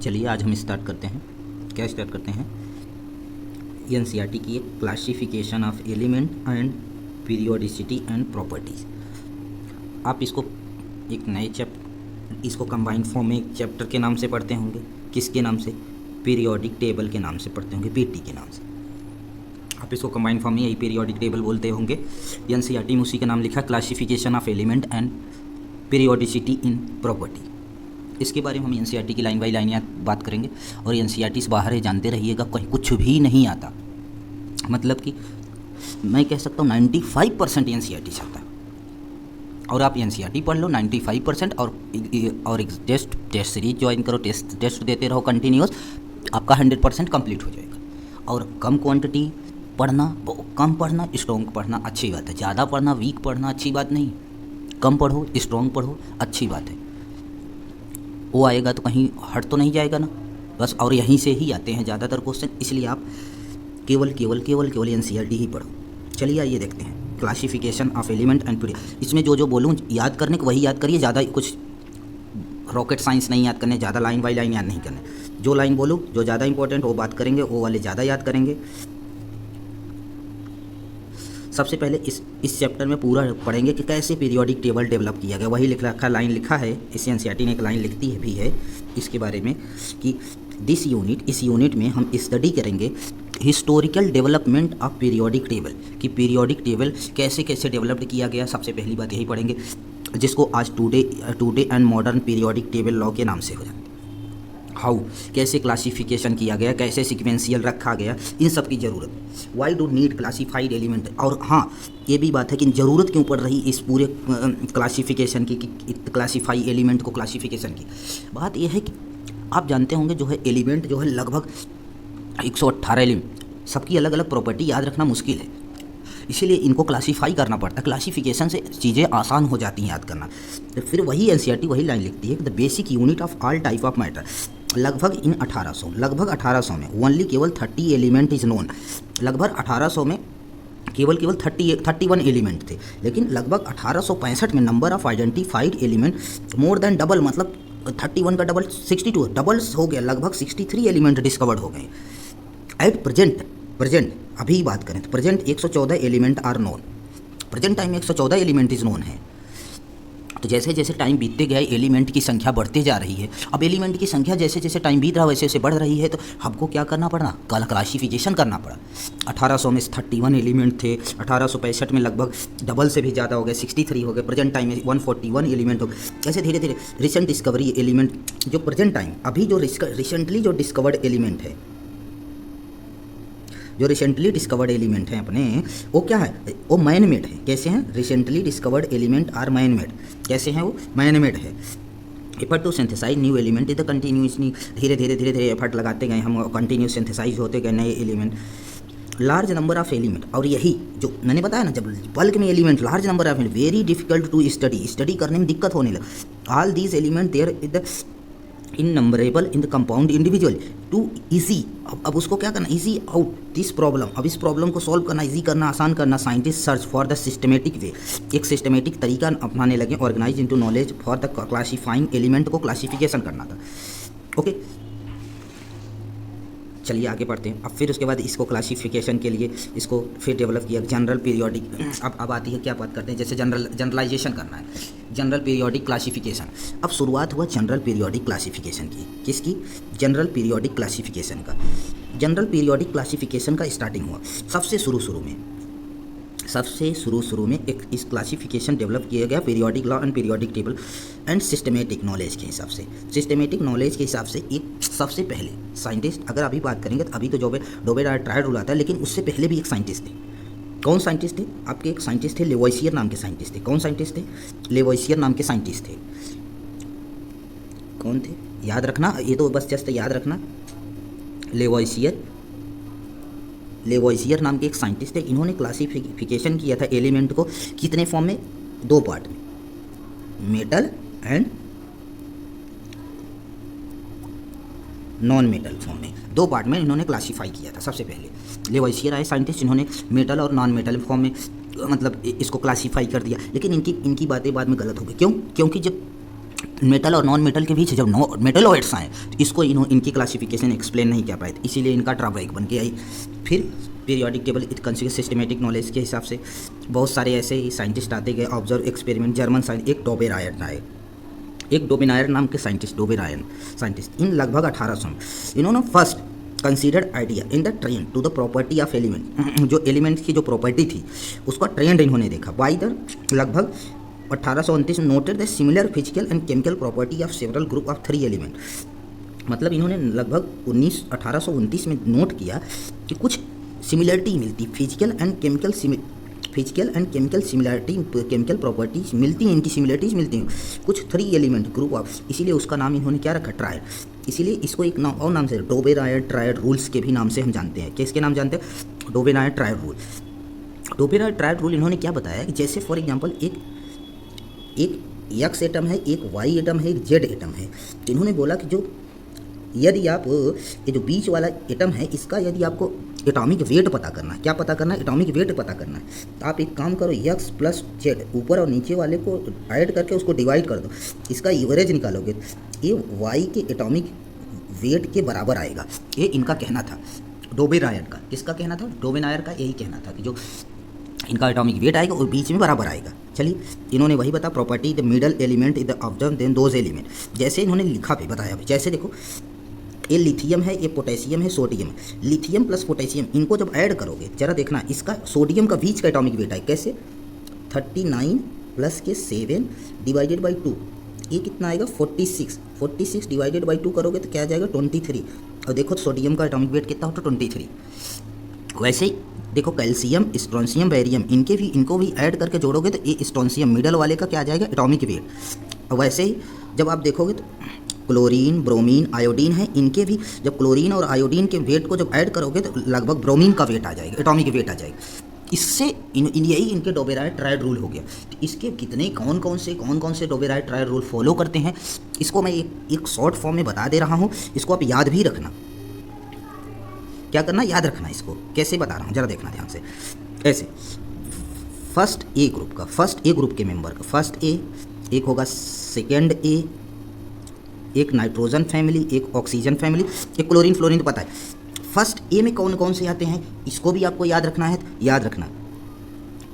चलिए आज हम स्टार्ट करते हैं। क्या स्टार्ट करते हैं? एनसीईआरटी की एक classification of element and periodicity and properties. आप इसको एक नए इसको कंबाइंड फॉर्म में एक चैप्टर के नाम से पढ़ते होंगे। किसके नाम से? पीरियोडिक टेबल के नाम से पढ़ते होंगे, पीटी के नाम से। आप इसको कंबाइंड फॉर्म में यही पीरियोडिक टेबल बोलते होंगे। एनसीईआरटी में उसी का नाम लिखा, classification of element and periodicity in property. इसके बारे में हम एनसीईआरटी की लाइन बाई लाइन बात करेंगे। और एनसीईआरटी से बाहर है, जानते रहिएगा, कहीं कुछ भी नहीं आता। मतलब कि मैं कह सकता हूँ 95% एनसीईआरटी से आता है। और आप एनसीईआरटी पढ़ लो 95% और एक टेस्ट सीरीज ज्वाइन करो, टेस्ट देते रहो कंटिन्यूस, आपका 100% कंप्लीट हो जाएगा। और कम क्वांटिटी पढ़ना, कम पढ़ना, स्ट्रॉन्ग पढ़ना अच्छी बात है। ज़्यादा पढ़ना, वीक पढ़ना अच्छी बात नहीं। कम पढ़ो, स्ट्रॉन्ग पढ़ो, अच्छी बात है। वो आएगा तो कहीं हट तो नहीं जाएगा ना, बस। और यहीं से ही आते हैं ज़्यादातर क्वेश्चन, इसलिए आप केवल एनसीईआरटी ही पढ़ो। चलिए आइए देखते हैं classification of element and period. इसमें जो बोलूँ याद करने को वही याद करिए, ज़्यादा कुछ रॉकेट साइंस नहीं याद करने, ज़्यादा लाइन बाई लाइन याद नहीं करने। जो लाइन बोलूँ, जो ज़्यादा इंपॉर्टेंट वो बात करेंगे, वो वाले ज़्यादा याद करेंगे। सबसे पहले इस चैप्टर में पूरा पढ़ेंगे कि कैसे पीरियोडिक टेबल डेवलप किया गया। वही लिख रखा, लाइन लिखा है, इस एनसीईआरटी ने एक लाइन लिखती है भी है इसके बारे में कि इस यूनिट में हम स्टडी करेंगे historical development of periodic table, कि पीरियोडिक टेबल कैसे कैसे डेवलप्ड किया गया। सबसे पहली बात यही पढ़ेंगे, जिसको आज today and modern periodic table law के नाम से हो जाता है। हाउ, कैसे क्लासिफिकेशन किया गया, कैसे सिक्वेंशियल रखा गया, इन सब की ज़रूरत। Why do need classified element. और हाँ, ये भी बात है कि ज़रूरत क्यों पड़ रही इस पूरे क्लासिफिकेशन की, क्लासीफाई एलिमेंट को क्लासिफिकेशन की। बात यह है कि आप जानते होंगे जो है एलिमेंट जो है लगभग 118 एलिमेंट, सबकी अलग अलग प्रॉपर्टी याद रखना मुश्किल है, इसीलिए इनको क्लासीफाई करना पड़ता है। क्लासिफिकेशन से चीज़ें आसान हो जाती हैं याद करना। तो फिर वही एनसीईआरटी वही लाइन लिखती है, the basic unit of all type of matter. लगभग 1800 में ओनली केवल 30 एलिमेंट इज नोन। लगभग 1800 में केवल 31 एलिमेंट थे, लेकिन लगभग 1865 में number of identified element more than double, मतलब 31 का डबल 62 डबल्स हो गया, लगभग 63 एलिमेंट डिस्कवर्ड हो गए। एट प्रेजेंट अभी बात करें तो present 114 element are known. Present time में 114 एलिमेंट इज नोन है। तो जैसे जैसे टाइम बीतते गए एलिमेंट की संख्या बढ़ती जा रही है। अब एलिमेंट की संख्या जैसे जैसे टाइम बीत रहा वैसे वैसे बढ़ रही है, तो हमको क्या करना पड़ा? क्लासिफिकेशन करना पड़ा। 1800 में 31 एलिमेंट थे, 1865 में लगभग डबल से भी ज़्यादा हो गए, 63 हो गए, प्रेजेंट टाइम में 141 एलिमेंट हो गए। ऐसे धीरे धीरे रिसेंट डिस्कवरी एलिमेंट, जो प्रेजेंट टाइम अभी जो रिसेंटली जो डिस्कवर्ड एलिमेंट है, जो रिसेंटली डिस्कवर्ड एलिमेंट हैं अपने, वो क्या है? वो मैन मेड है। कैसे हैं? Recently discovered element are man made. कैसे हैं वो? मैन मेड है। Effort to synthesise new element is the continuously, धीरे धीरे एफर्ट लगाते गए हम, कंटिन्यूस सिंथेसाइज होते गए नए element. Large number of element, और यही जो मैंने बताया ना, जब बल्क में element, large number of element, very difficult to study करने में दिक्कत होने लगा। All these element there is the innumerable in the compound individual to easy. अब उसको क्या करना? Easy out this problem. अब इस प्रॉब्लम को सॉल्व करना, ईजी करना, आसान करना। Scientist search for the systematic way, एक सिस्टमेटिक तरीका अपनाने लगे। Organise into knowledge for the classifying element को क्लासिफिकेशन करना था। ओके, चलिए आगे बढ़ते हैं। अब फिर उसके बाद इसको क्लासिफिकेशन के लिए इसको फिर डेवलप किया जनरल पीरियोडिक। अब आती है क्या बात करते हैं, जैसे जनरलाइजेशन करना है, जनरल पीरियोडिक क्लासिफिकेशन। अब शुरुआत हुआ जनरल पीरियोडिक क्लासिफिकेशन की। किसकी? जनरल पीरियोडिक क्लासिफिकेशन का। जनरल पीरियोडिक क्लासिफिकेशन का स्टार्टिंग हुआ सबसे शुरू में एक इस क्लासिफिकेशन डेवलप किया गया periodic law and periodic table and systematic knowledge के हिसाब से। सिस्टमेटिक नॉलेज के हिसाब से एक सबसे पहले साइंटिस्ट, अगर अभी बात करेंगे तो अभी तो डोबे ट्रायल रूल आता है, लेकिन उससे पहले भी एक साइंटिस्ट थे। कौन साइंटिस्ट थे? आपके एक साइंटिस्ट थे, लेवोइसियर नाम के साइंटिस्ट थे। कौन साइंटिस्ट थे? लेवोइसियर नाम के साइंटिस्ट थे। कौन थे? याद रखना, ये तो बस जस्ट याद रखना। लेवोइसियर नाम के एक साइंटिस्ट थे। इन्होंने क्लासिफिकेशन किया था एलिमेंट को कितने फॉर्म में? 2 पार्ट में, metal and non metal form में। 2 पार्ट में इन्होंने क्लासीफाई किया था। सबसे पहले लेवोइसियर आए साइंटिस्ट, इन्होंने मेटल और नॉन मेटल फॉर्म में मतलब इसको क्लासीफाई कर दिया। लेकिन इनकी बातें बाद में गलत हो गई। क्यों? क्योंकि जब मेटल और नॉन मेटल के बीच जब मेटलॉइड्स आए तो इसको इनकी क्लासिफिकेशन एक्सप्लेन नहीं कर पाए थे, इसीलिए इनका ड्रॉबैक बन के आई। फिर periodic table it consider systematic knowledge के हिसाब से बहुत सारे ऐसे ही साइंटिस्ट आते गए, ऑब्जर्व एक्सपेरिमेंट, जर्मन साइंस, एक डोबेरायर आए, एक डोबेरायर नाम के साइंटिस्ट, डोबेरायर साइंटिस्ट, इन लगभग 1800 में इन्होंने first considered idea in the trend to the property of element, जो एलिमेंट्स की जो प्रॉपर्टी थी उसका ट्रेंड इन्होंने देखा। बाई द लगभग 1829 noted the similar physical and chemical property of several group of 3 element. मतलब इन्होंने लगभग 1829 में नोट किया कि कुछ सिमिलरिटी मिलती, physical and chemical similarity, chemical properties मिलती हैं, इनकी सिमिलरिटीज मिलती हैं कुछ 3 एलिमेंट ग्रुप ऑफ, इसीलिए उसका नाम इन्होंने क्या रखा, ट्रायड। इसीलिए इसको एक नाम और नाम से डोबेरायर ट्रायड रूल्स के भी नाम से हम जानते हैं। किसके नाम जानते हैं, डोबेरायर ट्रायड रूल। डोबेरायर ट्रायड रूल इन्होंने क्या बताया कि जैसे फॉर एग्जांपल एक एक्स एटम है, एक वाई एटम है, एक जेड एटम है, तो इन्होंने बोला कि जो यदि आप ये जो बीच वाला एटम है इसका यदि आपको एटॉमिक वेट पता करना है, क्या पता करना है, एटॉमिक वेट पता करना है, तो आप एक काम करो, एक्स प्लस जेड ऊपर और नीचे वाले को ऐड करके उसको डिवाइड कर दो, इसका एवरेज निकालोगे, ये वाई के एटॉमिक वेट के बराबर आएगा। ये इनका कहना था डोबेरायर का। किसका कहना था, डोबेरायर का यही कहना था कि जो इनका एटॉमिक वेट आएगा और बीच में बराबर आएगा। चलिए इन्होंने वही बता property the middle element is the observe then those element, जैसे इन्होंने लिखा भी बताया भी, जैसे देखो ये लिथियम है, ये पोटेशियम है, सोडियम है, लिथियम प्लस पोटेशियम इनको जब ऐड करोगे जरा देखना इसका सोडियम का बीच का एटॉमिक वेट है कैसे 39 प्लस के 7 डिवाइडेड बाई 2, ये कितना आएगा 46 डिवाइडेड बाई 2 करोगे तो क्या आ जाएगा 23। और देखो सोडियम का एटॉमिक वेट कितना होता है 23। वैसे ही देखो कैल्शियम, स्ट्रोंशियम, बेरियम इनको भी ऐड करके जोड़ोगे तो ये स्ट्रोंशियम मिडल वाले का क्या आ जाएगा एटॉमिक वेट। और वैसे ही जब आप देखोगे तो क्लोरीन, ब्रोमीन, आयोडीन है, इनके भी जब क्लोरीन और आयोडीन के वेट को जब ऐड करोगे तो लगभग ब्रोमीन का वेट आ जाएगा, एटॉमिक वेट आ जाएगा। इससे यही इनके डोबेरायर ट्रायड रूल हो गया। तो इसके कितने कौन कौन से डोबेरायर ट्रायड रूल फॉलो करते हैं इसको मैं एक शॉर्ट फॉर्म में बता दे रहा हूँ, इसको आप याद भी रखना। क्या करना, याद रखना। इसको कैसे बता रहा हूँ जरा देखना ध्यान से। ऐसे फर्स्ट ए ग्रुप के मेंबर का फर्स्ट ए, एक होगा सेकेंड ए, एक नाइट्रोजन फैमिली, एक ऑक्सीजन फैमिली, एक क्लोरीन फ्लोरीन, तो पता है। फर्स्ट ए में कौन कौन से आते हैं इसको भी आपको याद रखना है। याद रखना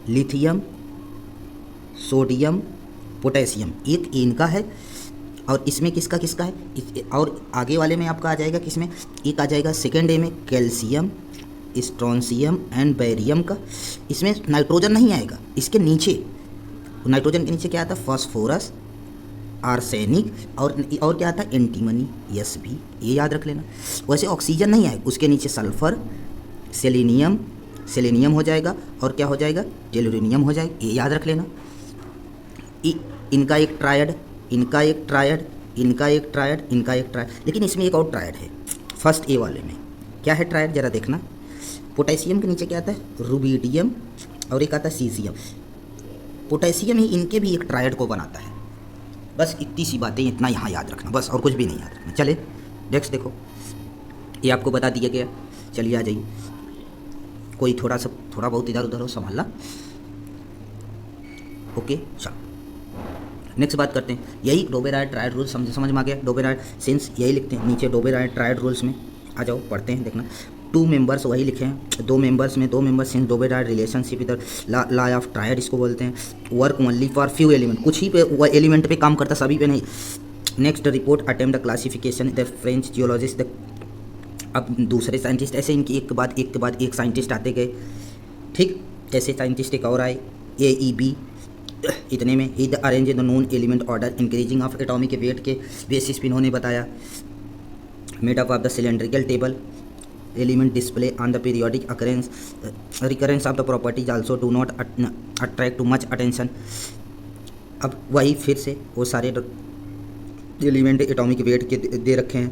लिथियम, सोडियम, पोटेशियम, एक इनका है और इसमें किसका है, और आगे वाले में आपका आ जाएगा किसमें, एक आ जाएगा सेकेंड ए में कैल्शियम, स्ट्रोंशियम एंड बेरियम का। इसमें नाइट्रोजन नहीं आएगा, इसके नीचे नाइट्रोजन के नीचे क्या आता है, फास्फोरस, आर्सेनिक और क्या आता है एंटीमनी, यस भी, ये याद रख लेना। वैसे ऑक्सीजन नहीं आएगा, उसके नीचे सल्फर, सेलेनियम हो जाएगा और क्या हो जाएगा टेलुरिनियम हो जाएगा, ये याद रख लेना। इनका एक ट्रायड, लेकिन इसमें एक और ट्रायड है फर्स्ट ए वाले में। क्या है ट्रायड जरा देखना, पोटेशियम के नीचे क्या आता है रुबिडियम और एक आता है सीजियम। पोटेशियम ही इनके भी एक ट्रायड को बनाता है। बस इतनी सी बातें, इतना यहाँ याद रखना बस, और कुछ भी नहीं याद रखना। चले नेक्स्ट देखो, ये आपको बता दिया गया। चलिए आ जाइए, कोई थोड़ा बहुत इधर उधर हो संभालना। ओके चलो नेक्स्ट बात करते हैं। यही डोबेरायर ट्रायड रूल समझ में आ गया। डोबेरायर सिंस यही लिखते हैं नीचे, डोबेरायर ट्रायड रूल्स में आ जाओ पढ़ते हैं, देखना 2 मेंबर्स वही लिखे हैं, 2 मेंबर्स सिंस डोबेरायर रिलेशनशिप इधर लॉ ऑफ ट्रायड इसको बोलते हैं। Work only for few element, कुछ ही पे एलिमेंट पे काम करता, सभी पे नहीं। Next report attempt the classification the French geologist. अब दूसरे साइंटिस्ट ऐसे इनकी एक के बाद एक साइंटिस्ट आते गए, ठीक। ऐसे साइंटिस्ट एक और आए AEB, इतने में ही the arrange the known element order increasing of atomic weight के बेसिस पे इन्होंने बताया। Made up of the cylindrical table element display on the periodic recurrence of the properties also do not attract too much attention। अब वही फिर से वो सारे एलिमेंट एटॉमिक वेट के दे रखे हैं।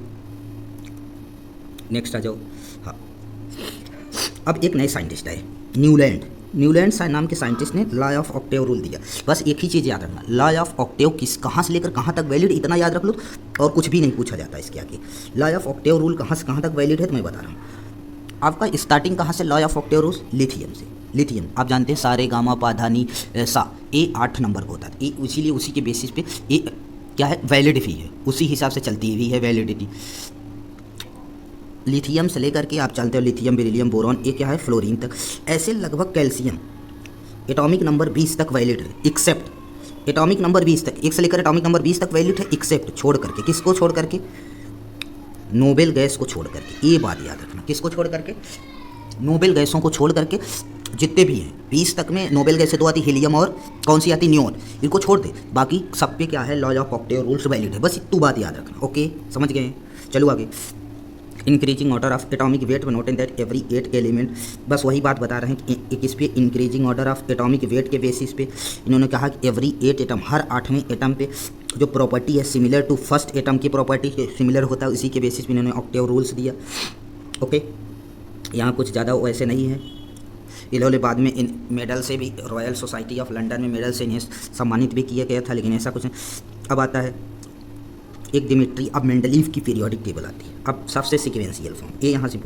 नेक्स्ट आ जाओ। हाँ, अब एक नए साइंटिस्ट आए, न्यूलैंड नाम के साइंटिस्ट ने लॉ ऑफ ऑक्टेव रूल दिया। बस एक ही चीज़ याद रखना, लॉ ऑफ ऑक्टेव कहाँ से लेकर कहाँ तक वैलिड, इतना याद रख लो और कुछ भी नहीं पूछा जाता इसके आगे। लॉ ऑफ ऑक्टेव रूल कहाँ से कहाँ तक वैलिड है तो मैं बता रहा हूँ। आपका स्टार्टिंग कहाँ से law of Octave rule, lithium से। लिथियम आप जानते हैं सारे गामा पा धा नी सा, ए 8 नंबर का होता है, इसीलिए उसी के बेसिस पे ए क्या है, वैलिड भी है, उसी हिसाब से चलती हुई है वैलिडिटी। लिथियम से लेकर के आप चलते हो लिथियम, बेरिलियम, बोरॉन, ये क्या है, फ्लोरीन तक। ऐसे लगभग कैल्शियम एटॉमिक नंबर 20 तक वैलिड है, एक्सेप्ट एटॉमिक नंबर 20 तक, 1 से लेकर एटॉमिक नंबर 20 तक वैलिड है, एक्सेप्ट छोड़ करके, किसको छोड़ करके, नोबेल गैस को छोड़ करके। ये बात याद रखना, किसको छोड़ करके, नोबेल गैसों को छोड़ करके जितने भी हैं 20 तक में नोबेल गैसें तो आती हीलियम और कौन सी आती, नियोन, इनको छोड़ दे, बाकी सब पे क्या है, law of cocktail rules valid है। बस इतनी बात याद रखना, ओके, समझ गए। चलो आगे, increasing order of atomic wait note in that every 8 element, बस वही बात बता रहे हैं कि किस पे, increasing order of atomic weight के बेसिस पे इन्होंने कहा कि एवरी 8 एटम, हर 8वें एटम पे जो प्रॉपर्टी है सिमिलर टू फर्स्ट एटम की प्रॉपर्टी सिमिलर होता है, उसी के बेसिस पे इन्होंने ऑक्टेव रूल्स दिया। ओके, यहाँ कुछ ज़्यादा वैसे नहीं है। इन्होंने बाद में इन मेडल से भी, रॉयल सोसाइटी ऑफ लंदन में मेडल से इन्हें सम्मानित भी किया गया था, लेकिन ऐसा कुछ नहीं। अब आता है एक डिमिट्री, अब मेंडलीव की पीरियोडिक टेबल आती है। अब सबसे सिक्वेंशियल फॉर्म, ये यहाँ से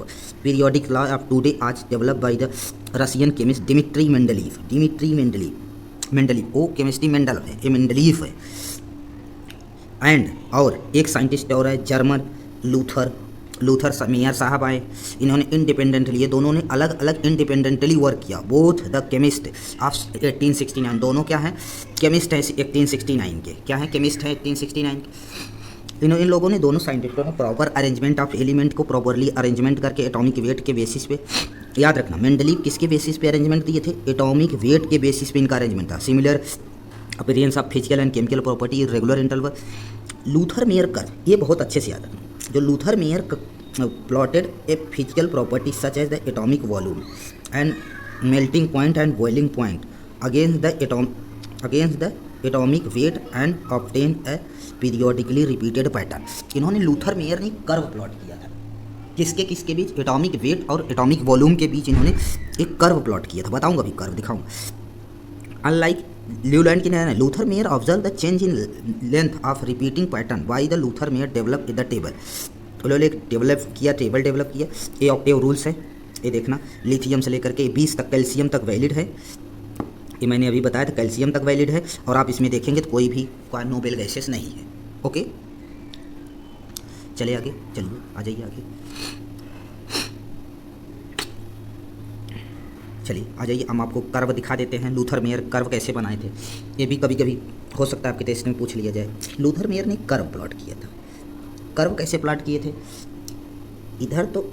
पीरियोडिक लॉ ऑफ टुडे आज develop by the Russian chemist Dmitry Mendeleev. Dmitry Mendeleev वो केमिस्ट्री मेंडल है, ये मेंडलीव है। एंड और एक साइंटिस्ट और है जर्मन लूथर मेयर साहब आए, इन्होंने इंडिपेंडेंटली, ये दोनों ने अलग अलग इंडिपेंडेंटली वर्क किया। बोथ द केमिस्ट ऑफ 1869, दोनों क्या हैं, केमिस्ट हैं 1869 के, क्या है, केमिस्ट हैं 1869 के। इन लोगों ने, दोनों साइंटिस्टों ने प्रॉपर अरेंजमेंट ऑफ एलिमेंट को प्रॉपरली अरेंजमेंट करके एटॉमिक वेट के बेसिस पे, याद रखना मेंडलीव किसके बेसिस पे अरेंजमेंट दिए थे, एटॉमिक वेट के बेसिस पे इनका अरेंजमेंट था। Similar appearance of physical and chemical property, regular interval. Lothar Meyer curve, ये बहुत अच्छे से याद रखना, जो Lothar Meyer plotted a physical property such as the atomic volume and melting point and boiling point against the atomic weight and obtain a periodically repeated pattern. इन्होंने, Lothar Meyer ने curve plot किया था, किसके बीच, atomic weight और atomic volume के बीच इन्होंने एक कर्व प्लॉट किया था। बताऊंगा अभी, कर्व दिखाऊंगा। अनलाइक ल्यूलैंड की नहीं, Luther mayor observe the change in length of repeating pattern by the Luther mayor develop the table. उन्होंने एक टेबल डेवलप किया। ये ऑक्टेव रूल्स है, ये देखना, लिथियम से लेकर के 20 तक, कैल्शियम तक वैलिड है, ये मैंने अभी बताया था, कैल्शियम तक वैलिड है। और आप इसमें देखेंगे तो कोई भी नोबेल गैसेस नहीं है। ओके, चले आगे, चलिए आ जाइए आगे, चलिए आ जाइए। हम आपको कर्व दिखा देते हैं, लूथर मेयर कर्व कैसे बनाए थे, ये भी कभी कभी हो सकता है आपके टेस्ट में पूछ लिया जाए। लूथर मेयर ने कर्व प्लॉट किया था। कर्व कैसे प्लॉट किए थे, इधर तो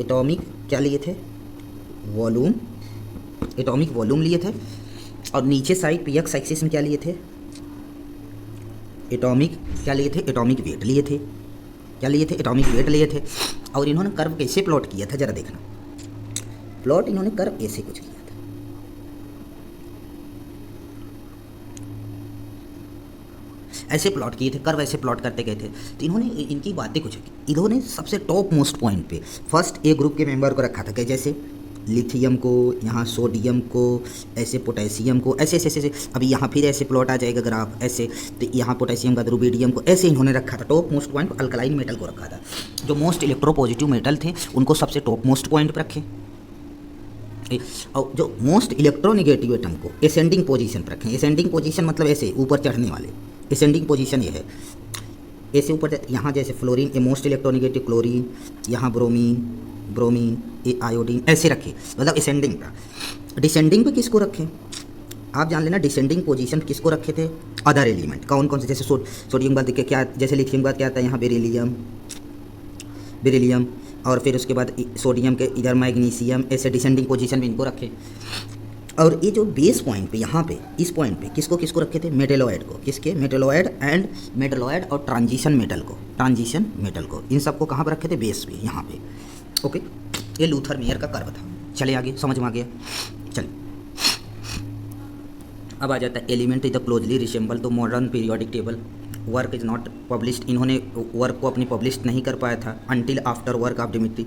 एटॉमिक क्या लिए थे, वॉल्यूम, एटॉमिक वॉल्यूम लिए थे, और नीचे साइड पे एक्स एक्सिस में क्या लिए थे, एटॉमिक क्या लिए थे, एटॉमिक वेट लिए थे, क्या लिए थे, एटॉमिक वेट लिए थे। और इन्होंने कर्व कैसे प्लॉट किया था, जरा देखना, प्लॉट इन्होंने कर्व ऐसे कुछ किया था, ऐसे प्लॉट किए थे, कर्व ऐसे प्लॉट करते गए थे। तो इन्होंने इनकी बातें कुछ, इन्होंने सबसे टॉप मोस्ट पॉइंट पे फर्स्ट ए ग्रुप के मेंबर को रखा था, कि जैसे लिथियम को, यहाँ सोडियम को, ऐसे पोटेशियम को, ऐसे ऐसे ऐसे। अभी यहाँ फिर ऐसे प्लॉट आ जाएगा ग्राफ ऐसे, तो यहाँ पोटेशियम का, रुबिडियम को, ऐसे इन्होंने रखा था। Top most point alkaline metal को रखा था, जो मोस्ट इलेक्ट्रोपॉजिटिव मेटल थे उनको सबसे टॉप मोस्ट पॉइंट पर रखे, और जो मोस्ट इलेक्ट्रोनिगेटिव एटम को एसेंडिंग पोजीशन पर रखें। एसेंडिंग पोजीशन मतलब ऐसे ऊपर चढ़ने वाले, एसेंडिंग पोजीशन ये है, ऐसे ऊपर, यहाँ जैसे फ्लोरीन, ये मोस्ट इलेक्ट्रोनिगेटिव क्लोरीन, यहाँ ब्रोमीन, ये आयोडीन, ऐसे रखे, मतलब असेंडिंग पर। डिसेंडिंग पे किसको रखें, आप जान लेना, डिसेंडिंग पोजीशन किसको रखे थे, अदर एलिमेंट, कौन कौन से, जैसे सोडियम बाद देखिए क्या, जैसे लिथियम बाद क्या आता है, यहाँ बेरिलियम, और फिर उसके बाद सोडियम के इधर मैग्नीशियम, ऐसे डिसेंडिंग पोजीशन में इनको रखे। और ये जो बेस पॉइंट पे, यहाँ पे इस पॉइंट पे किसको रखे थे, मेटेलॉयड को, किसके, मेटेलॉयड और ट्रांजिशन मेटल को, इन सबको कहाँ पर रखे थे, बेस पे, यहाँ पे। ओके, ये लूथर मेयर का कर्व था। चले आगे, समझ में आ गया, चलिए अब आ जाता है element is the closely resemble to modern periodic table. Work is not published, इन्होंने वर्क को अपनी पब्लिश नहीं कर पाया था until after work of Dmitri,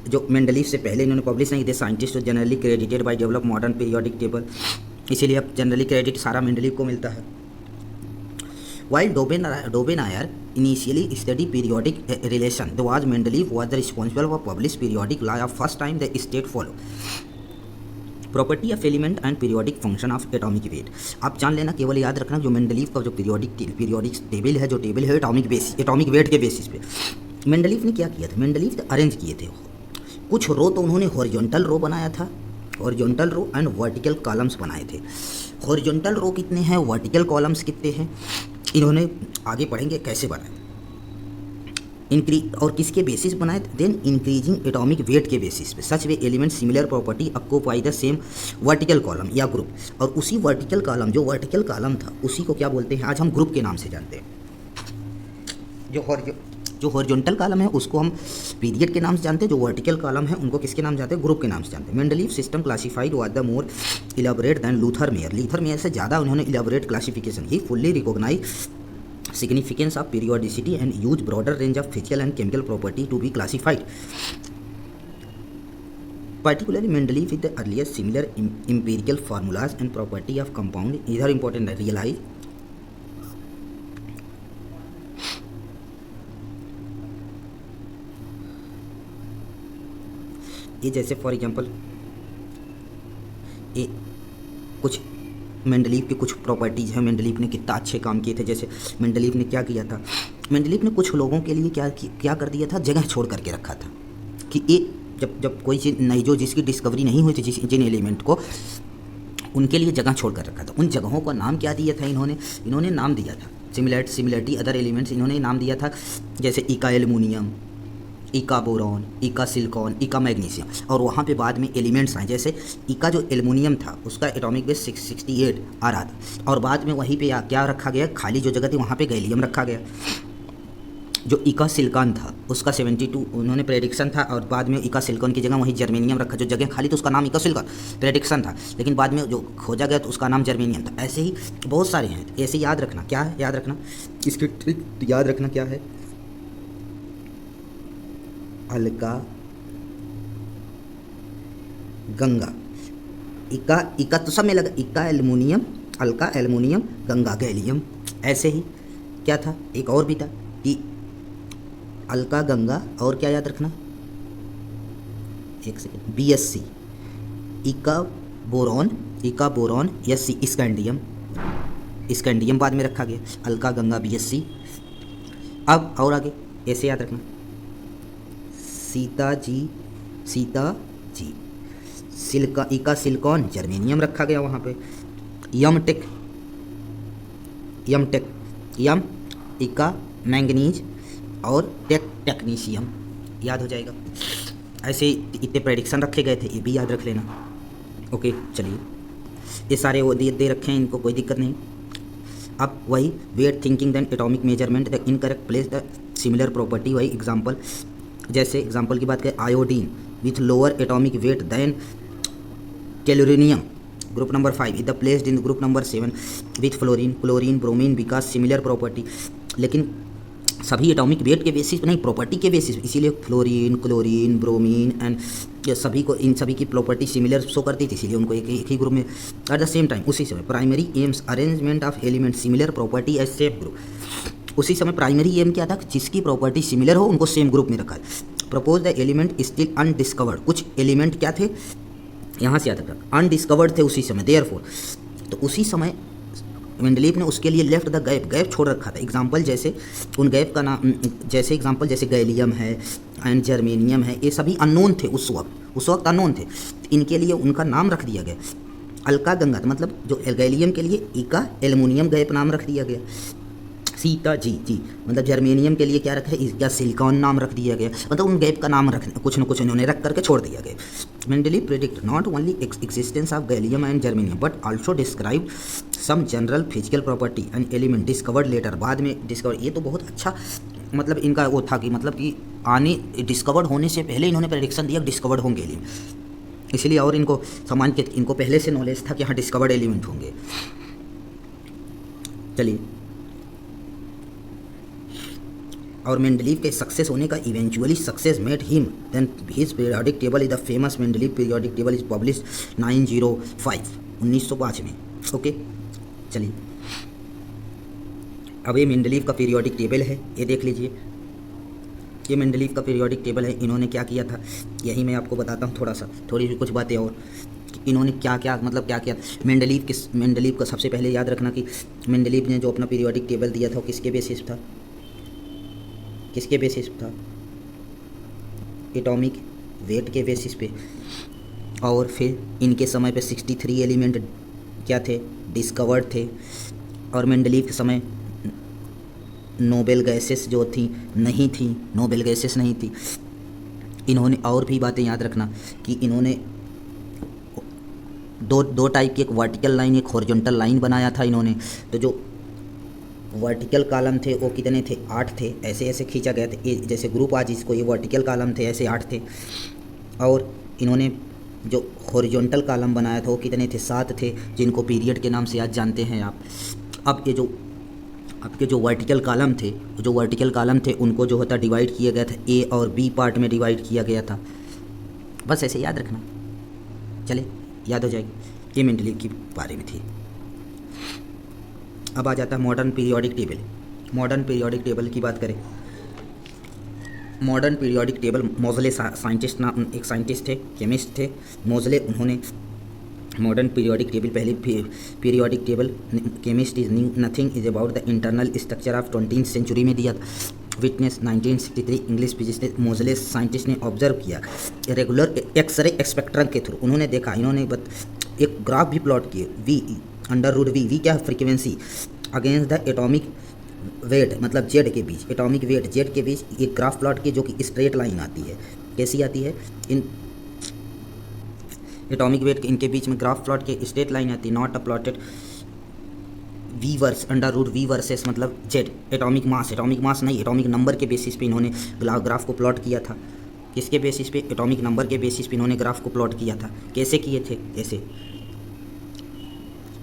जो मेंडलीव से पहले इन्होंने पब्लिश नहीं थे। Scientist generally credited by develop modern periodic table, इसीलिए अब जनरली क्रेडिट सारा मेंडलीव को मिलता है। While Dobenayer initially studied periodic relation, Mendeleev was responsible for published periodic law of first time the state follow. Property of element and periodic function of atomic wait. आप जान लेना, केवल याद रखना जो मेंडलीव का जो पीरियोडिक टेबल है, जो टेबल है एटॉमिक वेट के बेसिस पे मेंडलीव ने क्या किया था, मेंडलीव ने अरेंज किए थे कुछ रो, तो उन्होंने हॉरिजॉन्टल रो बनाया था, horizontal row and vertical columns बनाए थे। हॉरिजॉन्टल रो कितने हैं, वर्टिकल कॉलम्स कितने हैं, इन्होंने आगे पढ़ेंगे कैसे बनाए, और किसके बेसिस बनाए, देन इंक्रीजिंग एटॉमिक वेट के बेसिस पे। Such way element similar property occupy the same vertical column या ग्रुप, और उसी वर्टिकल कॉलम, जो वर्टिकल कॉलम था उसी को क्या बोलते हैं, आज हम ग्रुप के नाम से जानते हैं। जो हॉरिजॉन्टल कॉलम है उसको हम पीरियड के नाम से जानते हैं, जो वर्टिकल कॉलम है उनको किसके नाम से जानते हैं, ग्रुप के नाम से जानते हैं। Mendeleev system classified was the more elaborate than Lothar Meyer से ज़्यादा उन्होंने इलाबोरेट क्लासिफिकेशन ही fully recognize significance of periodicity and use broader range of physical and chemical property to be classified. Particularly Mendeleev is the earliest similar empirical formulas and property of compound. These are important to realize. ये जैसे for example ये कुछ Mendeleev की कुछ properties हैं, Mendeleev ने कितना अच्छे काम किए थे। जैसे मेंडलीव ने क्या किया था, मेंडलीव ने कुछ लोगों के लिए क्या कर दिया था, जगह छोड़ करके रखा था कि ये जब कोई चीज़ नई जो जिसकी डिस्कवरी नहीं हुई थी, जिन एलिमेंट को, उनके लिए जगह छोड़ कर रखा था। उन जगहों का नाम क्या दिया था इन्होंने नाम दिया था सिमिलरिटी अदर एलिमेंट्स, इन्होंने नाम दिया था जैसे इका एल्युमिनियम, इका बोरॉन, इका सिलिकॉन, इका मैग्नीशियम। और वहाँ पे बाद में एलिमेंट्स आए, जैसे इका जो एल्युमिनियम था उसका एटॉमिक वेट 668 आ रहा था, और बाद में वहीं पे क्या रखा गया, खाली जो जगह थी वहाँ पे गैलियम रखा गया। जो इका सिलिकॉन था उसका 72 उन्होंने प्रेडिक्शन था, और बाद में इका सिलिकॉन की जगह वहीं जर्मेनियम रखा। जो जगह खाली तो उसका नाम इका सिलिकॉन प्रेडिक्शन था, लेकिन बाद में जो खोजा गया तो उसका नाम जर्मेनियम था। ऐसे ही बहुत सारे हैं, ऐसे याद रखना। क्या है याद रखना, इसकी ट्रिक याद रखना क्या है, अलका गंगा, इका तो सब में लगा, इका aluminium, Alka aluminium, Ganga gallium. ऐसे ही क्या था, एक और भी था कि अलका गंगा, और क्या याद रखना, एक सेकेंड, BSC, इका बोरॉन SC स्कैंडियम बाद में रखा गया, अलका गंगा BSC। अब और आगे ऐसे याद रखना, सीता जी इका सिलिकॉन जर्मेनियम रखा गया वहाँ पे, यम इका मैंगनीज और टेक्नीशियम याद हो जाएगा। ऐसे इतने प्रेडिक्शन रखे गए थे, ये भी याद रख लेना। ओके चलिए, ये सारे वो दे रखे हैं, इनको कोई दिक्कत नहीं। अब वही weight thinking than atomic measurement the incorrect place the similar property, वही एग्जांपल, जैसे एग्जांपल की बात करें, iodine with lower atomic weight than tellurium group number 5 is the placed in group number 7 with chlorine bromine because similar property. लेकिन सभी atomic weight के basis नहीं, property के बेसिस, इसीलिए क्लोरीन ब्रोमीन एंड सभी को, इन सभी की प्रॉपर्टी सिमिलर शो करती थी, इसीलिए उनको एक ही ग्रुप में। एट द सेम टाइम उसी समय primary aims arrangement of element similar property as same group. उसी समय प्राइमरी एम क्या था, जिसकी प्रॉपर्टी सिमिलर हो उनको सेम ग्रुप में रखा है। Propose the element still undiscovered, कुछ एलिमेंट क्या थे, यहाँ से याद रखा, अनडिस्कवर्ड थे उसी समय, देयरफॉर तो उसी समय मेंडलीव ने उसके लिए लेफ्ट द गैप छोड़ रखा था। एग्जाम्पल जैसे उन गैप का नाम, जैसे एग्जाम्पल जैसे गैलियम है एंड जर्मेनियम है, ये सभी अननोन थे उस वक्त अननोन थे, इनके लिए उनका नाम रख दिया गया अलका गंगा, मतलब जो गैलियम के लिए इका एल्युमिनियम गैप नाम रख दिया गया। सीता जी मतलब जर्मेनियम के लिए क्या रखा है, इसका सिलिकॉन नाम रख दिया गया, मतलब उन गैप का नाम रख कुछ न कुछ इन्होंने रख करके छोड़ दिया गया। Mendeleev predict not only existence of gallium and germanium but also describe some general physical property and element discovered later, बाद में डिस्कवर। ये तो बहुत अच्छा मतलब इनका वो था कि मतलब कि आने डिस्कवर्ड होने से पहले इन्होंने प्रेडिक्शन दिया डिस्कवर्ड होंगे एलिमेंट, इसलिए और इनको समान के इनको पहले से नॉलेज था कि हाँ डिस्कवर्ड एलिमेंट होंगे। चलिए, और मेंडलीव के सक्सेस होने का eventually success made him then his periodic table is the famous Mendeleev periodic table is published 1905 में। ओके चलिए, अब ये मेंडलीव का पीरियोडिक टेबल है, ये देख लीजिए। ये मेंडलीव का पीरियोडिक टेबल है। इन्होंने क्या किया था यही मैं आपको बताता हूँ थोड़ी सी कुछ बातें और इन्होंने क्या क्या मतलब क्या किया। मेंडलीव का सबसे पहले याद रखना कि मेंडलीव ने जो अपना पीरियोडिक टेबल दिया था वो किसके बेसिस था एटॉमिक वेट के बेसिस पे। और फिर इनके समय पे 63 एलिमेंट क्या थे डिस्कवर्ड थे। और मेंडलीव के समय नोबेल गैसेस जो थी नहीं थी। इन्होंने और भी बातें याद रखना कि इन्होंने दो टाइप की, एक वर्टिकल लाइन एक हॉरिजॉन्टल लाइन बनाया था इन्होंने। तो जो वर्टिकल कॉलम थे वो कितने थे 8 थे, ऐसे खींचा गया था जैसे ग्रुप आज इसको ये वर्टिकल कॉलम थे ऐसे 8 थे। और इन्होंने जो हॉरिजॉन्टल कॉलम बनाया था वो कितने थे 7 थे, जिनको पीरियड के नाम से आज जानते हैं आप। अब ये जो आपके जो वर्टिकल कॉलम थे उनको जो होता डिवाइड किया गया था ए और बी पार्ट में डिवाइड किया गया था। बस ऐसे याद रखना, चले याद हो जाएगी। ये मेंडलीव के बारे में थी। अब आ जाता है मॉडर्न पीरियोडिक टेबल की बात करें। Modern periodic table Moseley scientist नाम एक साइंटिस्ट थे, केमिस्ट थे मोज़ले। उन्होंने मॉडर्न पीरियोडिक टेबल पहले periodic table chemist is nothing is about the internal structure of 20th century में दिया था। Witness 1963 English physicist Moseley scientist ने ऑब्जर्व किया रेगुलर एक्सरे स्पेक्ट्रम के थ्रू। उन्होंने देखा, एक ग्राफ भी प्लॉट किए V क्या frequency against the atomic weight मतलब जेड के बीच, एटॉमिक वेट जेड के बीच एक ग्राफ प्लॉट किए जो कि स्ट्रेट लाइन आती है। कैसी आती है इन एटॉमिक वेट इनके बीच में ग्राफ प्लॉट के स्ट्रेट लाइन आती है, not a plotted √V versus मतलब जेड एटॉमिक मास नहीं एटॉमिक नंबर के बेसिस पे इन्होंने ग्राफ को प्लॉट किया था। किसके बेसिस पे एटॉमिक नंबर के बेसिस पे इन्होंने ग्राफ को प्लॉट किया था। कैसे किए थे ऐसे,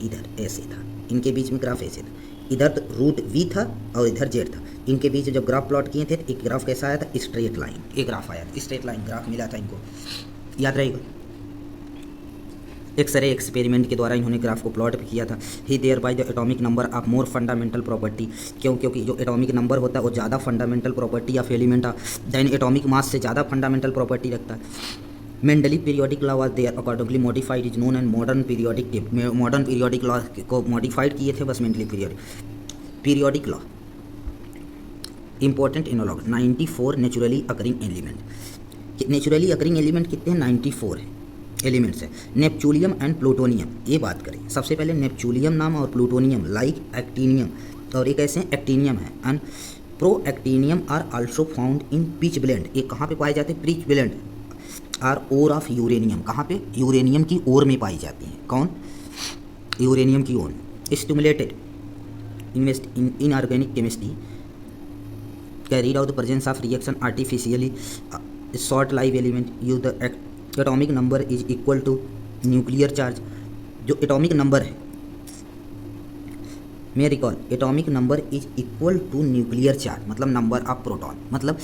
इधर ऐसे था इनके बीच में ग्राफ ऐसे था, इधर √V था और इधर जेड था। इनके बीच जब ग्राफ प्लॉट किए थे एक ग्राफ कैसा आया था स्ट्रेट लाइन, एक ग्राफ आया था स्ट्रेट लाइन ग्राफ मिला था इनको, याद रहेगा। एक्सरे एक्सपेरिमेंट के द्वारा इन्होंने ग्राफ को प्लॉट भी किया था। He thereby the atomic number of more fundamental property, क्योंकि जो एटॉमिक नंबर होता है वो ज़्यादा fundamental property of element than atomic mass से ज़्यादा फंडामेंटल प्रॉपर्टी रखता है। Mendeleev periodic law was there accordingly modified is known and modern periodic law को मॉडिफाइड किए थे बस Mendeleev periodic law. Important analog 94 naturally occurring element कितने हैं 94 एलिमेंट्स है। नेपच्यूलियम एंड प्लूटोनियम, ये बात करें सबसे पहले नेपच्यूलियम नाम और प्लूटोनियम लाइक एक्टीनियम और एक ऐसे एक्टीनियम है and protactinium are also found in pitchblende. ये कहाँ पे पाए जाते हैं pitchblende are ore of uranium, कहाँ पे यूरेनियम की ओर में पाई जाती है। कौन यूरेनियम की ore. Stimulated inorganic chemistry carried out the presence of reaction artificially short life element use the atomic number is equal to nuclear charge। जो atomic number है मैं recall atomic number is equal to nuclear charge मतलब number of proton. मतलब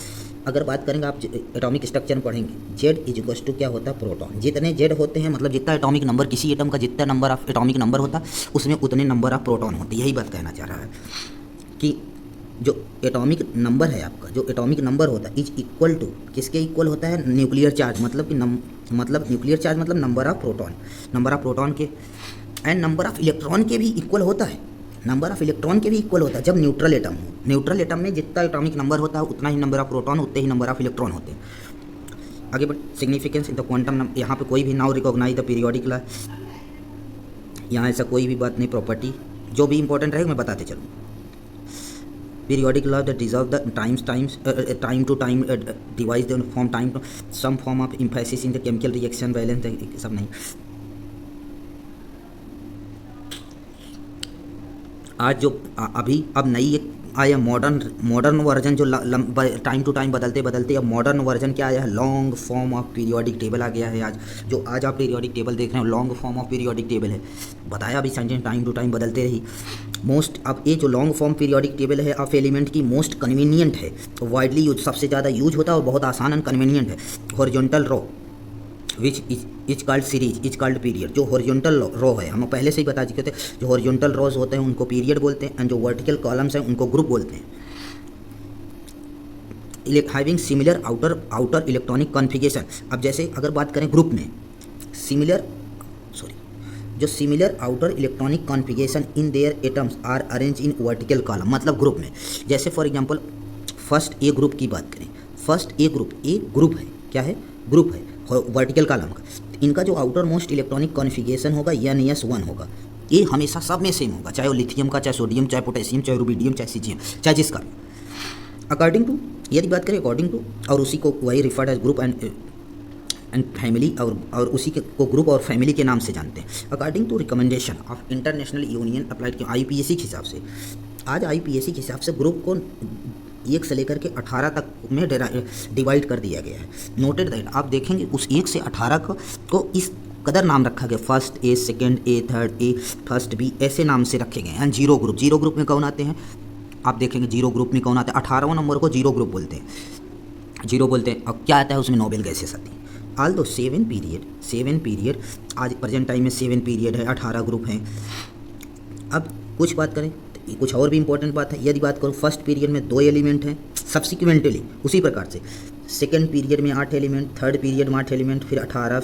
अगर बात करेंगे आप atomic structure में पढ़ेंगे जेड इज इक्वल टू क्या होता है प्रोटॉन। जितने जेड होते हैं मतलब जितना एटॉमिक नंबर किसी एटम का जितना नंबर ऑफ एटॉमिक नंबर होता उसमें उतने नंबर ऑफ प्रोटॉन होते। यही बात कहना चाह रहा है कि जो एटॉमिक नंबर है आपका जो एटॉमिक नंबर होता है इज इक्वल टू किसके इक्वल होता है न्यूक्लियर चार्ज मतलब कि न्यूक्लियर चार्ज मतलब नंबर ऑफ प्रोटॉन के एंड नंबर ऑफ इलेक्ट्रॉन के भी इक्वल होता है। जब न्यूट्रल एटम में जितना एटॉमिक नंबर होता है उतना ही नंबर ऑफ प्रोटॉन उतने ही नंबर ऑफ इलेक्ट्रॉन होते हैं। आगे बढ़ significance in the quantum number, यहाँ पे कोई भी now recognize the periodic law, यहाँ ऐसा कोई भी बात नहीं। प्रॉपर्टी जो भी इंपॉर्टेंट रहेगा मैं बताते चलूँ। Periodic law that resolve the time to time devise the form time to some form of emphasis in the chemical reaction balance सब नहीं। आज जो अब नई एक आया मॉडर्न वर्जन जो टाइम टू टाइम बदलते अब मॉडर्न वर्जन क्या आया है long form of periodic table आ गया है। आज आप पीरियोडिक टेबल देख रहे हो long form of periodic table है। बताया अभी सेंटेंस टाइम टू टाइम बदलते रही। अब ये जो लॉन्ग फॉर्म पीरियोडिक टेबल है ऑफ एलिमेंट की मोस्ट कन्वीनियंट है, वाइडली यूज सबसे ज़्यादा यूज होता है और बहुत आसान एंड कन्वीनियंट है। Horizontal row which is called series is called period. जो हॉरिजॉन्टल रो है हम पहले से ही बता चुके थे, जो हॉरिजॉन्टल रोज होते हैं उनको पीरियड बोलते हैं एंड जो वर्टिकल कॉलम्स हैं उनको ग्रुप बोलते हैं। Having similar outer electronic configuration. अब जैसे अगर बात करें ग्रुप में, जो similar outer electronic configuration in their atoms are arrange in vertical column, मतलब ग्रुप में, जैसे for example first A group की बात करें, फर्स्ट ए ग्रुप है, क्या है, ग्रुप है वर्टिकल कॉलम का, इनका जो आउटर मोस्ट इलेक्ट्रॉनिक कॉन्फ़िगरेशन होगा NS1 होगा। ये हमेशा सब में सेम होगा, चाहे वो लिथियम का, चाहे सोडियम, चाहे पोटेशियम, चाहे रुबिडियम, चाहे सीजियम, चाहे जिसका भी। अकॉर्डिंग टू, यदि बात करें अकॉर्डिंग टू, और उसी को वही referred age group and family, और उसी को ग्रुप और फैमिली के नाम से जानते हैं। According to recommendation of international union applied के IPAC के हिसाब से, आज IPAC के हिसाब से ग्रुप को 1 से लेकर के 18 तक में डिवाइड कर दिया गया है। नोटेड दैट, आप देखेंगे उस 1 से 18 को इस कदर नाम रखा गया, first A, second A, third A, first B, ऐसे नाम से रखे गए हैं। जीरो ग्रुप में कौन आते हैं, आप देखेंगे जीरो ग्रुप में कौन आता है, 18वां नंबर को जीरो ग्रुप बोलते हैं, जीरो बोलते हैं। अब क्या आता है उसमें, नोबेल गैसेस आती है। ऑल दो 7 पीरियड, आज प्रेजेंट टाइम में 7 पीरियड है, 18 ग्रुप हैं। अब कुछ बात करें, कुछ और भी इंपॉर्टेंट बात है, यदि बात करूँ फर्स्ट पीरियड में 2 एलिमेंट हैं सब्सिक्वेंटली, उसी प्रकार से सेकेंड पीरियड में 8 एलिमेंट, थर्ड पीरियड में 8 एलिमेंट, फिर 18,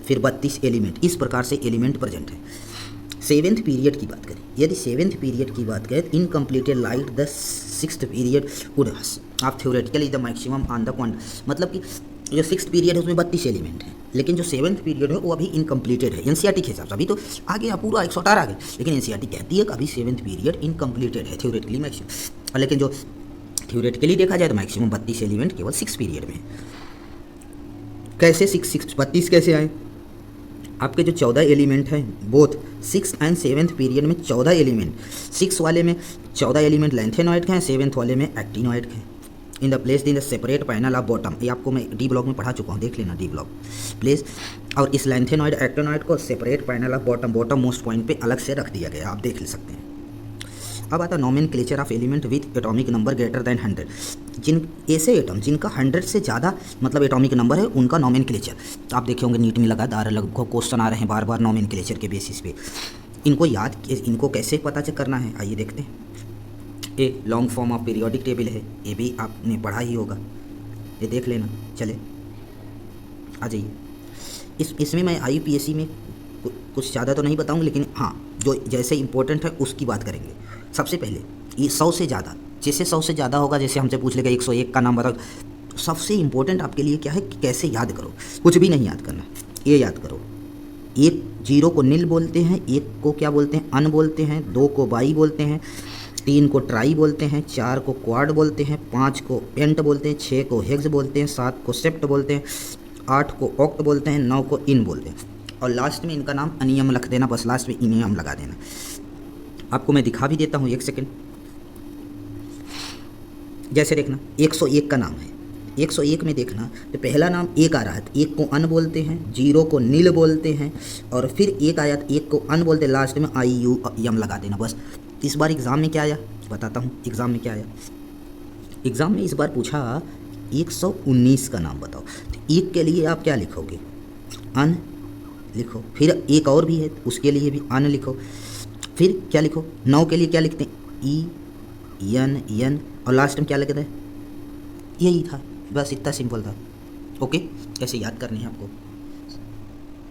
फिर 32 एलिमेंट, इस प्रकार से एलिमेंट प्रेजेंट है। 7th पीरियड की बात करें, यदि 7th पीरियड की बात करें, incompleted like the 6th period would आप theoretically the maximum on the quant, मतलब कि जो 6th पीरियड है उसमें 32 एलिमेंट हैं, लेकिन जो 7th पीरियड है वो अभी इनकम्प्लीटेड है NCERT के हिसाब से। अभी तो आ गया पूरा 118 आ गया, लेकिन NCERT कहती है कि अभी 7th पीरियड इनकम्प्लीटेड है थ्योरेटिकली मैक्सिमम, लेकिन जो थ्योरेटिकली देखा जाए तो मैक्सिमम 32 एलिमेंट केवल 6 पीरियड में। कैसे 32 कैसे आए, आपके जो 14 एलिमेंट हैं both 6th and 7th period में 14 एलिमेंट, 6 वाले में 14 एलिमेंट लैंथेनॉइड के हैं, 7th वाले में एक्टिनॉइड के हैं। In the place in the separate panel of bottom, ये आपको मैं डी ब्लॉक में पढ़ा चुका हूँ, देख लेना डी ब्लॉक प्लेस। और इस लैंथेनॉइड एक्टिनॉइड को separate panel of bottom most point पे अलग से रख दिया गया, आप देख सकते हैं। अब आता है nomenclature of element with atomic number greater than 100, जिन ऐसे एटम जिनका 100 से ज़्यादा मतलब एटॉमिक नंबर है उनका नोमेनक्लेचर। आप देखे होंगे नीट में लगातार लगभग क्वेश्चन आ रहे हैं बार नोमेनक्लेचर के बेसिस पे। इनको कैसे पता चेक करना है, आइए देखते हैं। A long form of periodic table है, ये भी आपने पढ़ा ही होगा, ये देख लेना। चले आ जाइए, इसमें मैं IPAC में कुछ ज़्यादा तो नहीं बताऊंगा, लेकिन हाँ जो जैसे इंपॉर्टेंट है उसकी बात करेंगे। सबसे पहले ये 100 से ज़्यादा, जैसे 100 से ज़्यादा होगा, जैसे हमसे पूछ लेगा 101 का नाम बताओ। सबसे इंपॉर्टेंट आपके लिए क्या है कि कैसे याद करो, कुछ भी नहीं याद करना, ये याद करो। 1 0 को नील बोलते हैं, 1 को क्या बोलते हैं, अन बोलते हैं, 2 को बाई बोलते हैं, 3 को ट्राई बोलते हैं, 4 को क्वाड बोलते हैं, 5 को पेंट बोलते हैं, 6 को हेक्स बोलते हैं, 7 को सेप्ट बोलते हैं, 8 को ऑक्ट बोलते हैं, 9 को इन बोलते हैं, और लास्ट में इनका नाम अनियम रख देना, बस लास्ट में इनियम लगा देना। आपको मैं दिखा भी देता हूँ, 1 सेकेंड। जैसे देखना 101 का नाम है, 101 में देखना तो पहला नाम 1 आ रहा है, 1 को अन बोलते हैं, 0 को नील बोलते हैं, और फिर 1 आया तो 1 को अन बोलते हैं, लास्ट में IUM लगा देना बस। इस बार एग्ज़ाम में क्या आया बताता हूँ, एग्ज़ाम में क्या आया। एग्ज़ाम में इस बार पूछा 119 का नाम बताओ, तो 1 के लिए आप क्या लिखोगे, अन लिखो, फिर एक और भी है उसके लिए भी अन लिखो, फिर क्या लिखो, 9 के लिए क्या लिखते हैं, EN, और लास्ट में क्या लिखते हैं, यही था, बस इतना सिंपल था। ओके, कैसे याद करनी है आपको,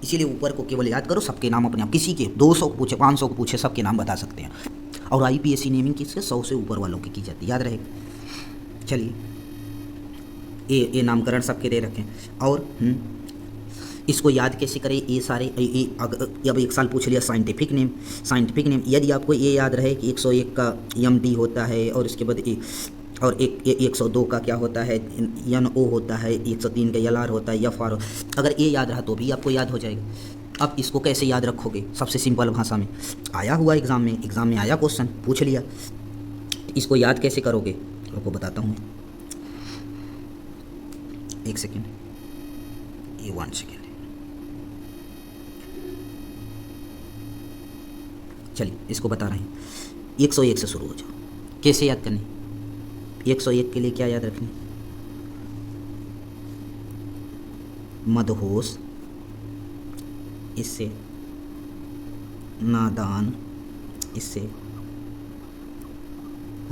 इसीलिए ऊपर को केवल याद करो, सबके नाम अपने आप, किसी के 200 को पूछे, 500 को पूछे, सबके नाम बता सकते हैं। और IPAC नेमिंग किससे 100 से ऊपर वालों की जैती, याद रहेगा। चलिए ये नामकरण सबके दे रखें, और इसको याद कैसे करें, ये सारे अब एक साल पूछ लिया साइंटिफिक नेम, यदि आपको ये याद रहे कि 101 का MD होता है, और इसके बाद और 102 का क्या होता है, NO होता है, 103 का LR होता है, FR, अगर ये याद रहा तो भी आपको याद हो जाएगा। अब इसको कैसे याद रखोगे, सबसे सिंपल भाषा में आया हुआ, एग्ज़ाम में आया क्वेश्चन पूछ लिया, इसको याद कैसे करोगे आपको बताता हूँ। 1 सेकेंड, ये 1 सेकेंड, चलिए इसको बता रहे हैं। 101 से शुरू हो जाओ, कैसे याद करनी, 101 के लिए क्या याद रखनी, मदहोश, इससे नादान, इससे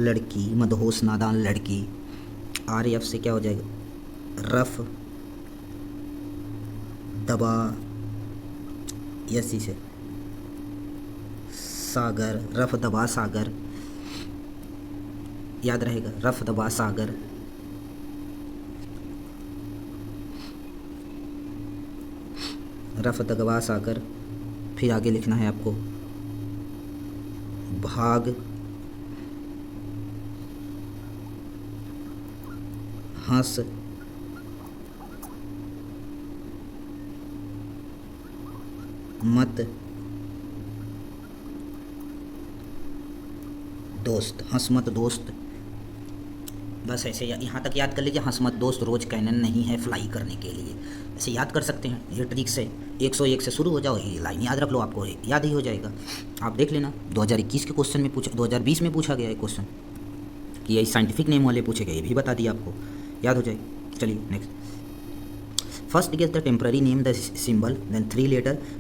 लड़की, मदहोश नादान लड़की, RF से क्या हो जाएगा, रफ दबा, यसी से सागर, रफ दबा सागर, याद रहेगा, रफ दबा सागर। रफ दबा सागर, फिर आगे लिखना है आपको भाग हंस मत दोस्त, हंस मत दोस्त। बस ऐसे यहाँ तक याद कर लीजिए, हंस मत दोस्त रोज कैनन नहीं है फ्लाई करने के लिए, ऐसे याद कर सकते हैं। ये ट्रिक से 101 से शुरू हो जाओ, ये लाइन याद रख लो, आपको याद ही हो जाएगा। आप देख लेना 2021 के क्वेश्चन में पूछा, 2020 में पूछा गया है क्वेश्चन कि ये साइंटिफिक नेम वाले पूछे गए, ये भी बता दिया आपको, याद हो जाए। चलिए next, first guess the temporary name the symbol, then 3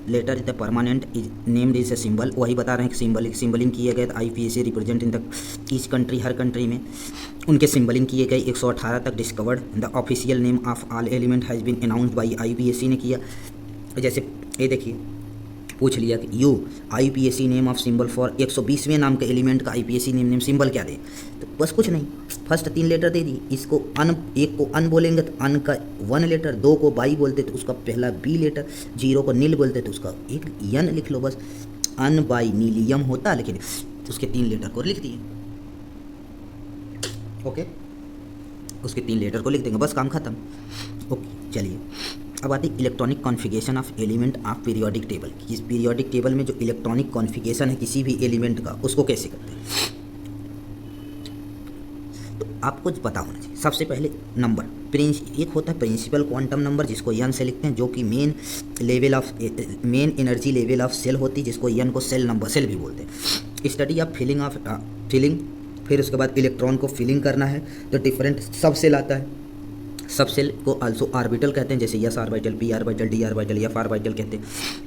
letter the permanent is named is a symbol. वही बता रहे हैं कि सिंबलिंग किए गए IPAC represent in the each country, हर कंट्री में उनके सिंबलिंग किए गए। 118 तक discovered the official name of all element has been announced by IPAC ने किया। जैसे ये देखिए पूछ लिया कि IPAC name of symbol for 120वें नाम के एलिमेंट का IPAC नेम सिंबल क्या दे, तो बस कुछ नहीं, फर्स्ट 3 लेटर दे दी, इसको एक को अन बोलेंगे तो अन का 1 लेटर, 2 को बाई बोलते तो उसका पहला बी लेटर, 0 को नील बोलते तो उसका एक यन लिख लो, बस अन बाई नीलियम होता, लेकिन उसके 3 लेटर को लिख दिए। ओके, उसके 3 लेटर को लिख देंगे, बस काम खत्म। ओके चलिए, अब आती है electronic configuration of element of periodic table. इस पीरियोडिक टेबल में जो इलेक्ट्रॉनिक कॉन्फ़िगरेशन है किसी भी एलिमेंट का, उसको कैसे करते हैं, तो आपको पता होना चाहिए। सबसे पहले नंबर, एक होता है प्रिंसिपल क्वांटम नंबर जिसको एन से लिखते हैं, जो कि main energy level of shell होती है, जिसको एन को सेल नंबर सेल भी बोलते हैं। स्टडी ऑफ फिलिंग, फिर उसके बाद इलेक्ट्रॉन को फिलिंग करना है तो डिफरेंट सब सेल आता है। सब सेल को आल्सो ऑर्बिटल कहते हैं, जैसे s orbital, p orbital, d orbital, f orbital कहते हैं।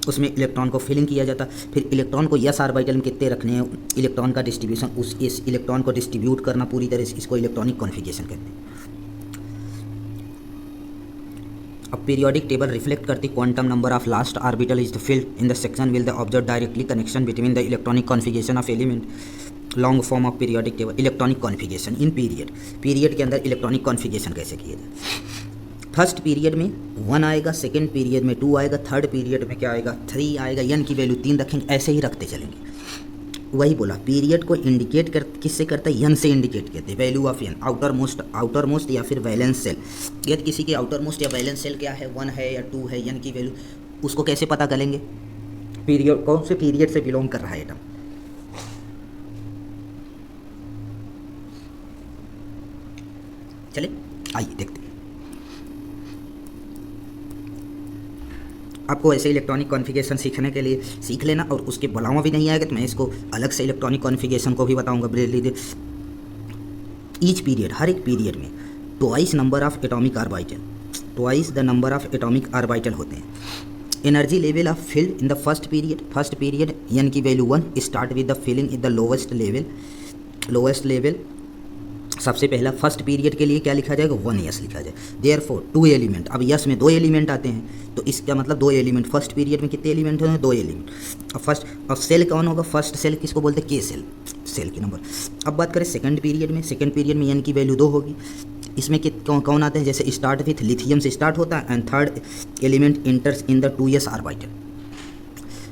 उसमें इलेक्ट्रॉन को फिलिंग किया जाता है। फिर इलेक्ट्रॉन को s ऑर्बिटल में कितने रखने हैं, इलेक्ट्रॉन का डिस्ट्रीब्यूशन, इस इलेक्ट्रॉन को डिस्ट्रीब्यूट करना पूरी तरह से, इसको इलेक्ट्रॉनिक कॉन्फ़िगरेशन कहते हैं। अब पीरियोडिक टेबल रिफ्लेक्ट करती quantum number of last orbital is the field in the section will the observe directly connection between the electronic configuration of element, long form of periodic table. Electronic configuration in period के अंदर electronic configuration कैसे किया जाए। First period में 1 आएगा, second period में 2 आएगा, third period में क्या आएगा 3 आएगा, एन की वैल्यू 3 रखेंगे, ऐसे ही रखते चलेंगे। वही बोला, पीरियड को इंडिकेट किससे करता है, एन से इंडिकेट करते हैं, value of N, outer most या फिर वैलेंस सेल। यदि किसी के आउटर मोस्ट या वैलेंस सेल क्या है, 1 है या 2 है, एन की वैल्यू, उसको कैसे पता करेंगे, पीरियड कौन से पीरियड से बिलोंग कर रहा है एटम। चले आइए देखते हैं। आपको ऐसे इलेक्ट्रॉनिक कॉन्फ़िगरेशन सीखने के लिए सीख लेना, और उसके अलावा भी नहीं आएगा तो मैं इसको अलग से इलेक्ट्रॉनिक कॉन्फ़िगरेशन को भी बताऊंगा। ईच पीरियड, हर एक पीरियड में twice number of atomic orbital, twice the number of atomic orbital होते हैं। Energy level of field in the first period N की value 1, start with the feeling in the lowest level. सबसे पहला first period के लिए क्या लिखा जाएगा, 1 यस लिखा जाए। देयरफॉर 2 एलिमेंट, अब यस में 2 एलिमेंट आते हैं, तो इसका मतलब 2 एलिमेंट, फर्स्ट पीरियड में कितने एलिमेंट होंगे, 2 एलिमेंट। अब सेल कौन होगा, फर्स्ट सेल किसको बोलते हैं, के सेल की नंबर। अब बात करें सेकंड पीरियड में एन की वैल्यू 2 होगी। इसमें कौन आते हैं, जैसे स्टार्ट विथ लिथियम से स्टार्ट होता है, and third element इंटर्स in the 2s orbital.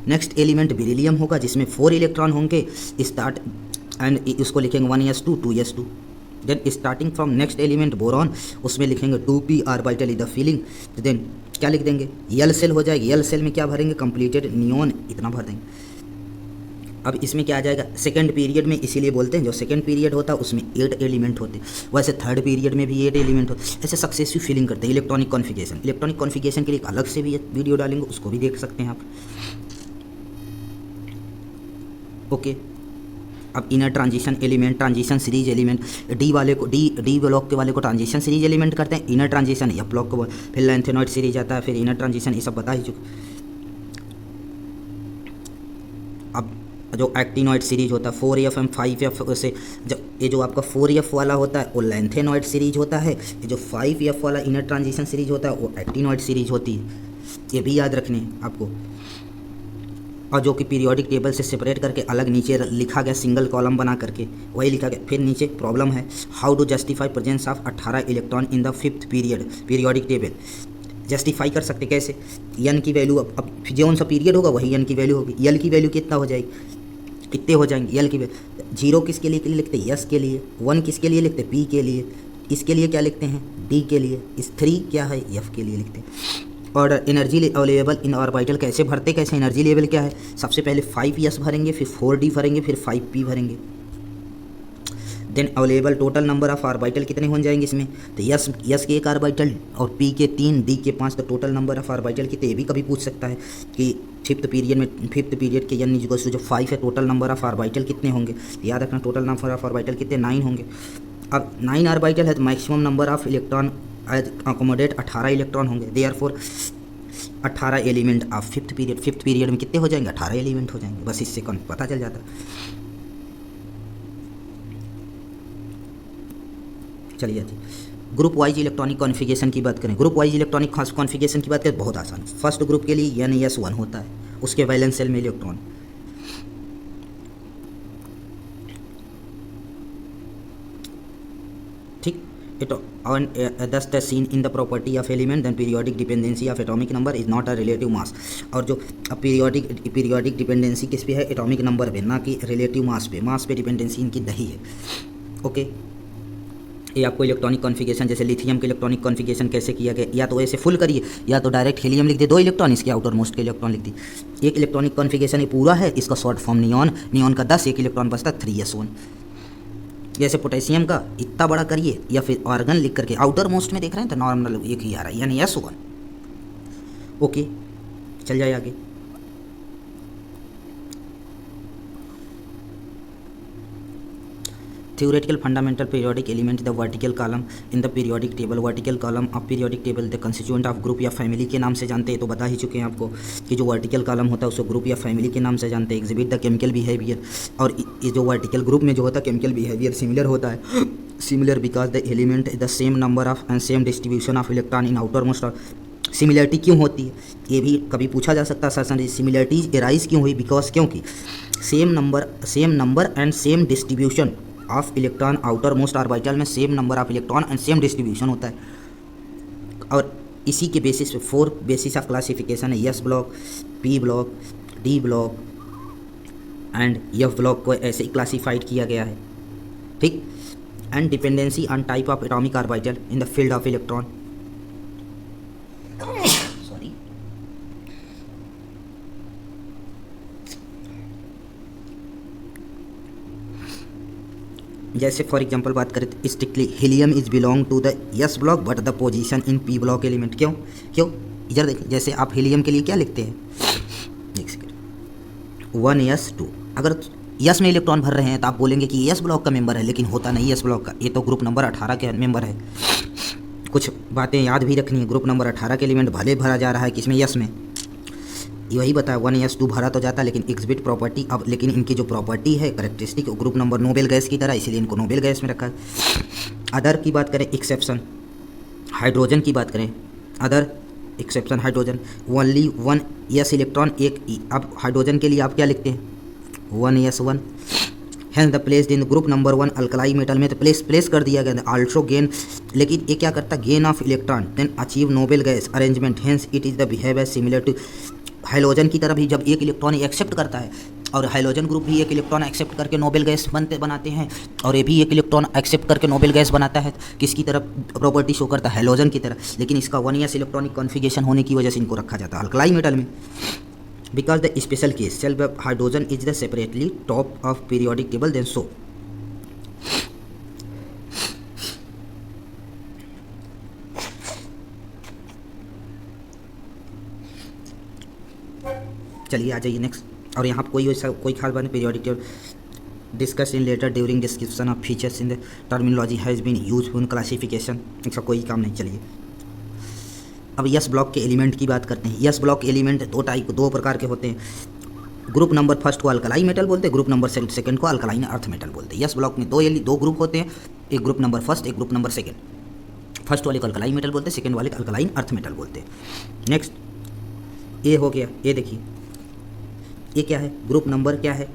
Next element beryllium होगा, जिसमें 4 इलेक्ट्रॉन होंगे, स्टार्ट एंड उसको लिखेंगे 1s2 2s2। Then starting from next element boron, उसमें लिखेंगे 2p orbital is the filling. देन क्या लिख देंगे, यल सेल हो जाएगी। यल सेल में क्या भरेंगे, कंप्लीटेड नियॉन, इतना भर देंगे। अब इसमें क्या आ जाएगा, सेकंड पीरियड में, इसीलिए बोलते हैं जो सेकंड पीरियड होता है उसमें 8 एलिमेंट होते हैं, वैसे थर्ड पीरियड में भी 8 एलिमेंट होते हैं। ऐसे सक्सेसिव फिलिंग करते हैं। इलेक्ट्रॉनिक कॉन्फ़िगरेशन के लिए अलग से भी वीडियो डालेंगे, उसको भी देख सकते हैं आप। ओके, अब inner transition element, transition series element, D block के वाले को ट्रांजिशन सीरीज एलिमेंट करते हैं। इनर ट्रांजिशन एफ ब्लॉक को, फिर लैंथेनॉइड सीरीज आता है, फिर इनर ट्रांजिशन, ये सब बता ही चुके। अब जो एक्टिनोइड सीरीज होता है 4F एंड 5F से, जब ये जो आपका 4F वाला होता है वो लैंथेनॉइड सीरीज होता है, ये जो 5F वाला इनर ट्रांजिशन सीरीज होता है वो एक्टिनोइड सीरीज होती है। ये भी याद रखने आपको। और जो कि पीरियोडिक टेबल से सेपरेट करके अलग नीचे लिखा गया सिंगल कॉलम बना करके वही लिखा गया। फिर नीचे प्रॉब्लम है, how to justify presence of 18 electron in the 5th periodic table. Justify कर सकते कैसे, एन की वैल्यू अब जौन सा पीरियड होगा वही एन की वैल्यू होगी। एल की वैल्यू कितना हो जाएगी, कितने हो जाएंगे एल की वैल्यू। 0 किसके लिए लिखते हैं, यस के लिए। 1 किसके लिए लिखते हैं, पी के लिए। इसके लिए क्या लिखते हैं, डी के लिए। इस 3 क्या है, एफ के लिए लिखते हैं। और एनर्जी अवेलेबल इन ऑर्बिटल कैसे भरते, कैसे एनर्जी लेवल क्या है, सबसे पहले 5s भरेंगे, फिर 4d भरेंगे, फिर 5p भरेंगे। Then available total number of orbital कितने हो जाएंगे इसमें, तो यस के 1 ऑर्बिटल और p के 3, d के 5, तो टोटल नंबर ऑफ ऑर्बिटल कितने, ये भी कभी पूछ सकता है कि 5th पीरियड के यानी जो 5 है टोटल नंबर ऑफ ऑर्बिटल कितने होंगे। याद रखना टोटल नंबर ऑफ ऑर्बिटल कितने, 9 होंगे। अब 9 ऑर्बिटल है तो maximum number of electron accommodate 18 electron होंगे। Therefore 18 element of 5th period में कितने हो जाएंगे, 18 एलिमेंट हो जाएंगे। बस इससे कौन पता चल जाता है। चलिए जी, ग्रुप वाइज इलेक्ट्रॉनिक कॉन्फ़िगरेशन की बात करें। ग्रुप वाइज इलेक्ट्रॉनिक कॉन्फ़िगरेशन की बात करें, बहुत आसान। फर्स्ट ग्रुप के लिए NS1 होता है, उसके वैलेंस शेल में इलेक्ट्रॉन। ठीक, thus the seen in the property of element then periodic dependency of atomic number is not a relative mass। और जो पीरियोडिक डिपेंडेंसी किस पे है, एटॉमिक नंबर पे, ना कि रिलेटिव मास पे। मास पे डिपेंडेंसी इनकी नहीं है। ओके, ये आपको इलेक्ट्रॉनिक कॉन्फ़िगरेशन, जैसे लिथियम के इलेक्ट्रॉनिक कॉन्फ़िगरेशन कैसे किया गया, या तो ऐसे फुल करिए या तो डायरेक्ट हीलियम लिख दे 2 इलेक्ट्रॉन, इसके आउटर मोस्ट के इलेक्ट्रॉन लिख दी। एक इलेक्ट्रॉनिक कॉन्फ़िगरेशन ये पूरा है, इसका शॉर्ट फॉर्म नियॉन का 10, 1 इलेक्ट्रॉन बचता 3s1। जैसे पोटेशियम का इतना बड़ा करिए या फिर आर्गन लिख करके आउटर मोस्ट में देख रहे हैं तो नॉर्मल एक ही आ रहा है, यानी S1। ओके, चल जाए आगे। Theoretical fundamental periodic element the vertical column in the periodic table। vertical column of periodic table the constituent of group या family के नाम से जानते हैं, तो बता ही चुके हैं आपको कि जो vertical column होता है उसको ग्रुप या family के नाम से जानते हैं। exhibit the chemical behavior, और ये जो vertical group में जो होता है chemical behavior similar होता है। similar because the element the same number of and same distribution of electron in outermost। Similarity क्यों होती है, ये भी कभी पूछा जा सकता है। सर सिमिलरिटी एराइज क्यों हुई, बिकॉज क्योंकि same number and same distribution of electron outermost orbital में same number of electron and same distribution होता है। और इसी के बेसिस पे 4 बेसिस ऑफ क्लासिफिकेशन है, S block, P block, D block and F block को ऐसे ही क्लासीफाइड किया गया है। ठीक, and dependency on type of atomic orbital in the field of electron. Sorry, जैसे फॉर एग्जांपल बात करें तो strictly helium is belong to the S block but the position in P block element. क्यों इधर देखिए, जैसे आप हीलियम के लिए क्या लिखते हैं, 1s2। अगर यस में इलेक्ट्रॉन भर रहे हैं तो आप बोलेंगे कि एस ब्लॉक का मेंबर है, लेकिन होता नहीं एस ब्लॉक का, ये तो ग्रुप नंबर 18 के मेंबर है। कुछ बातें याद भी रखनी है, ग्रुप नंबर 18 के एलिमेंट भले भरा जा रहा है किसमें, यस में। वही बताया 1s2 भरा तो जाता है, लेकिन एग्जिबिट प्रॉपर्टी अब, लेकिन इनकी जो प्रॉपर्टी है characteristic group number noble gas की तरह, इसीलिए इनको नोबेल गैस में रखा है। अदर की बात करें एक्सेप्शन, हाइड्रोजन की बात करें, other exception hydrogen only 1s electron एक। अब हाइड्रोजन के लिए आप क्या लिखते हैं, 1s1। Hence the place in group number 1 alkali metal में तो प्लेस कर दिया गया। आल्सो गेन, लेकिन ये क्या करता है, gain of electron then achieve noble gas arrangement. Hence it is the behaviour similar to hydrogen की तरह भी, जब एक इलेक्ट्रॉन एक्सेप्ट करता है और हाइड्रोजन ग्रुप भी एक इलेक्ट्रॉन एक्सेप्ट करके नोबेल गैस बनाते हैं, और ये भी एक इलेक्ट्रॉन एक्सेप्ट करके नोबेल गैस बनाता है, किसकी तरफ प्रॉपर्टी शो करता है, हाइड्रोजन की तरह। लेकिन इसका 1s इलेक्ट्रॉनिक कॉन्फ़िगरेशन होने की वजह से इनको रखा जाता है अल्कलाई मेटल में। Because the special case shell hydrogen is the separately top of periodic table then so. चलिए आ जाइए नेक्स्ट। और यहाँ कोई खास बात नहीं, periodic table discuss in later during description of features in the terminology has been used in classification. इसका कोई काम नहीं। चलिए अब यस ब्लॉक के एलिमेंट की बात करते हैं। यस ब्लॉक के एलिमेंट दो प्रकार के होते हैं, ग्रुप नंबर फर्स्ट को अल्कलाई मेटल बोलते हैं, ग्रुप नंबर सेकंड को अल्कलाइन अर्थ मेटल बोलते हैं। यस ब्लॉक में दो ग्रुप होते हैं, एक ग्रुप नंबर फर्स्ट, एक ग्रुप नंबर सेकंड। फर्स्ट वाले को अल्कलाई मेटल बोलते हैं, सेकंड वाले को अल्कलाइन अर्थ मेटल बोलते हैं। नेक्स्ट ये हो गया, ये देखिए ये क्या है, ग्रुप नंबर क्या है,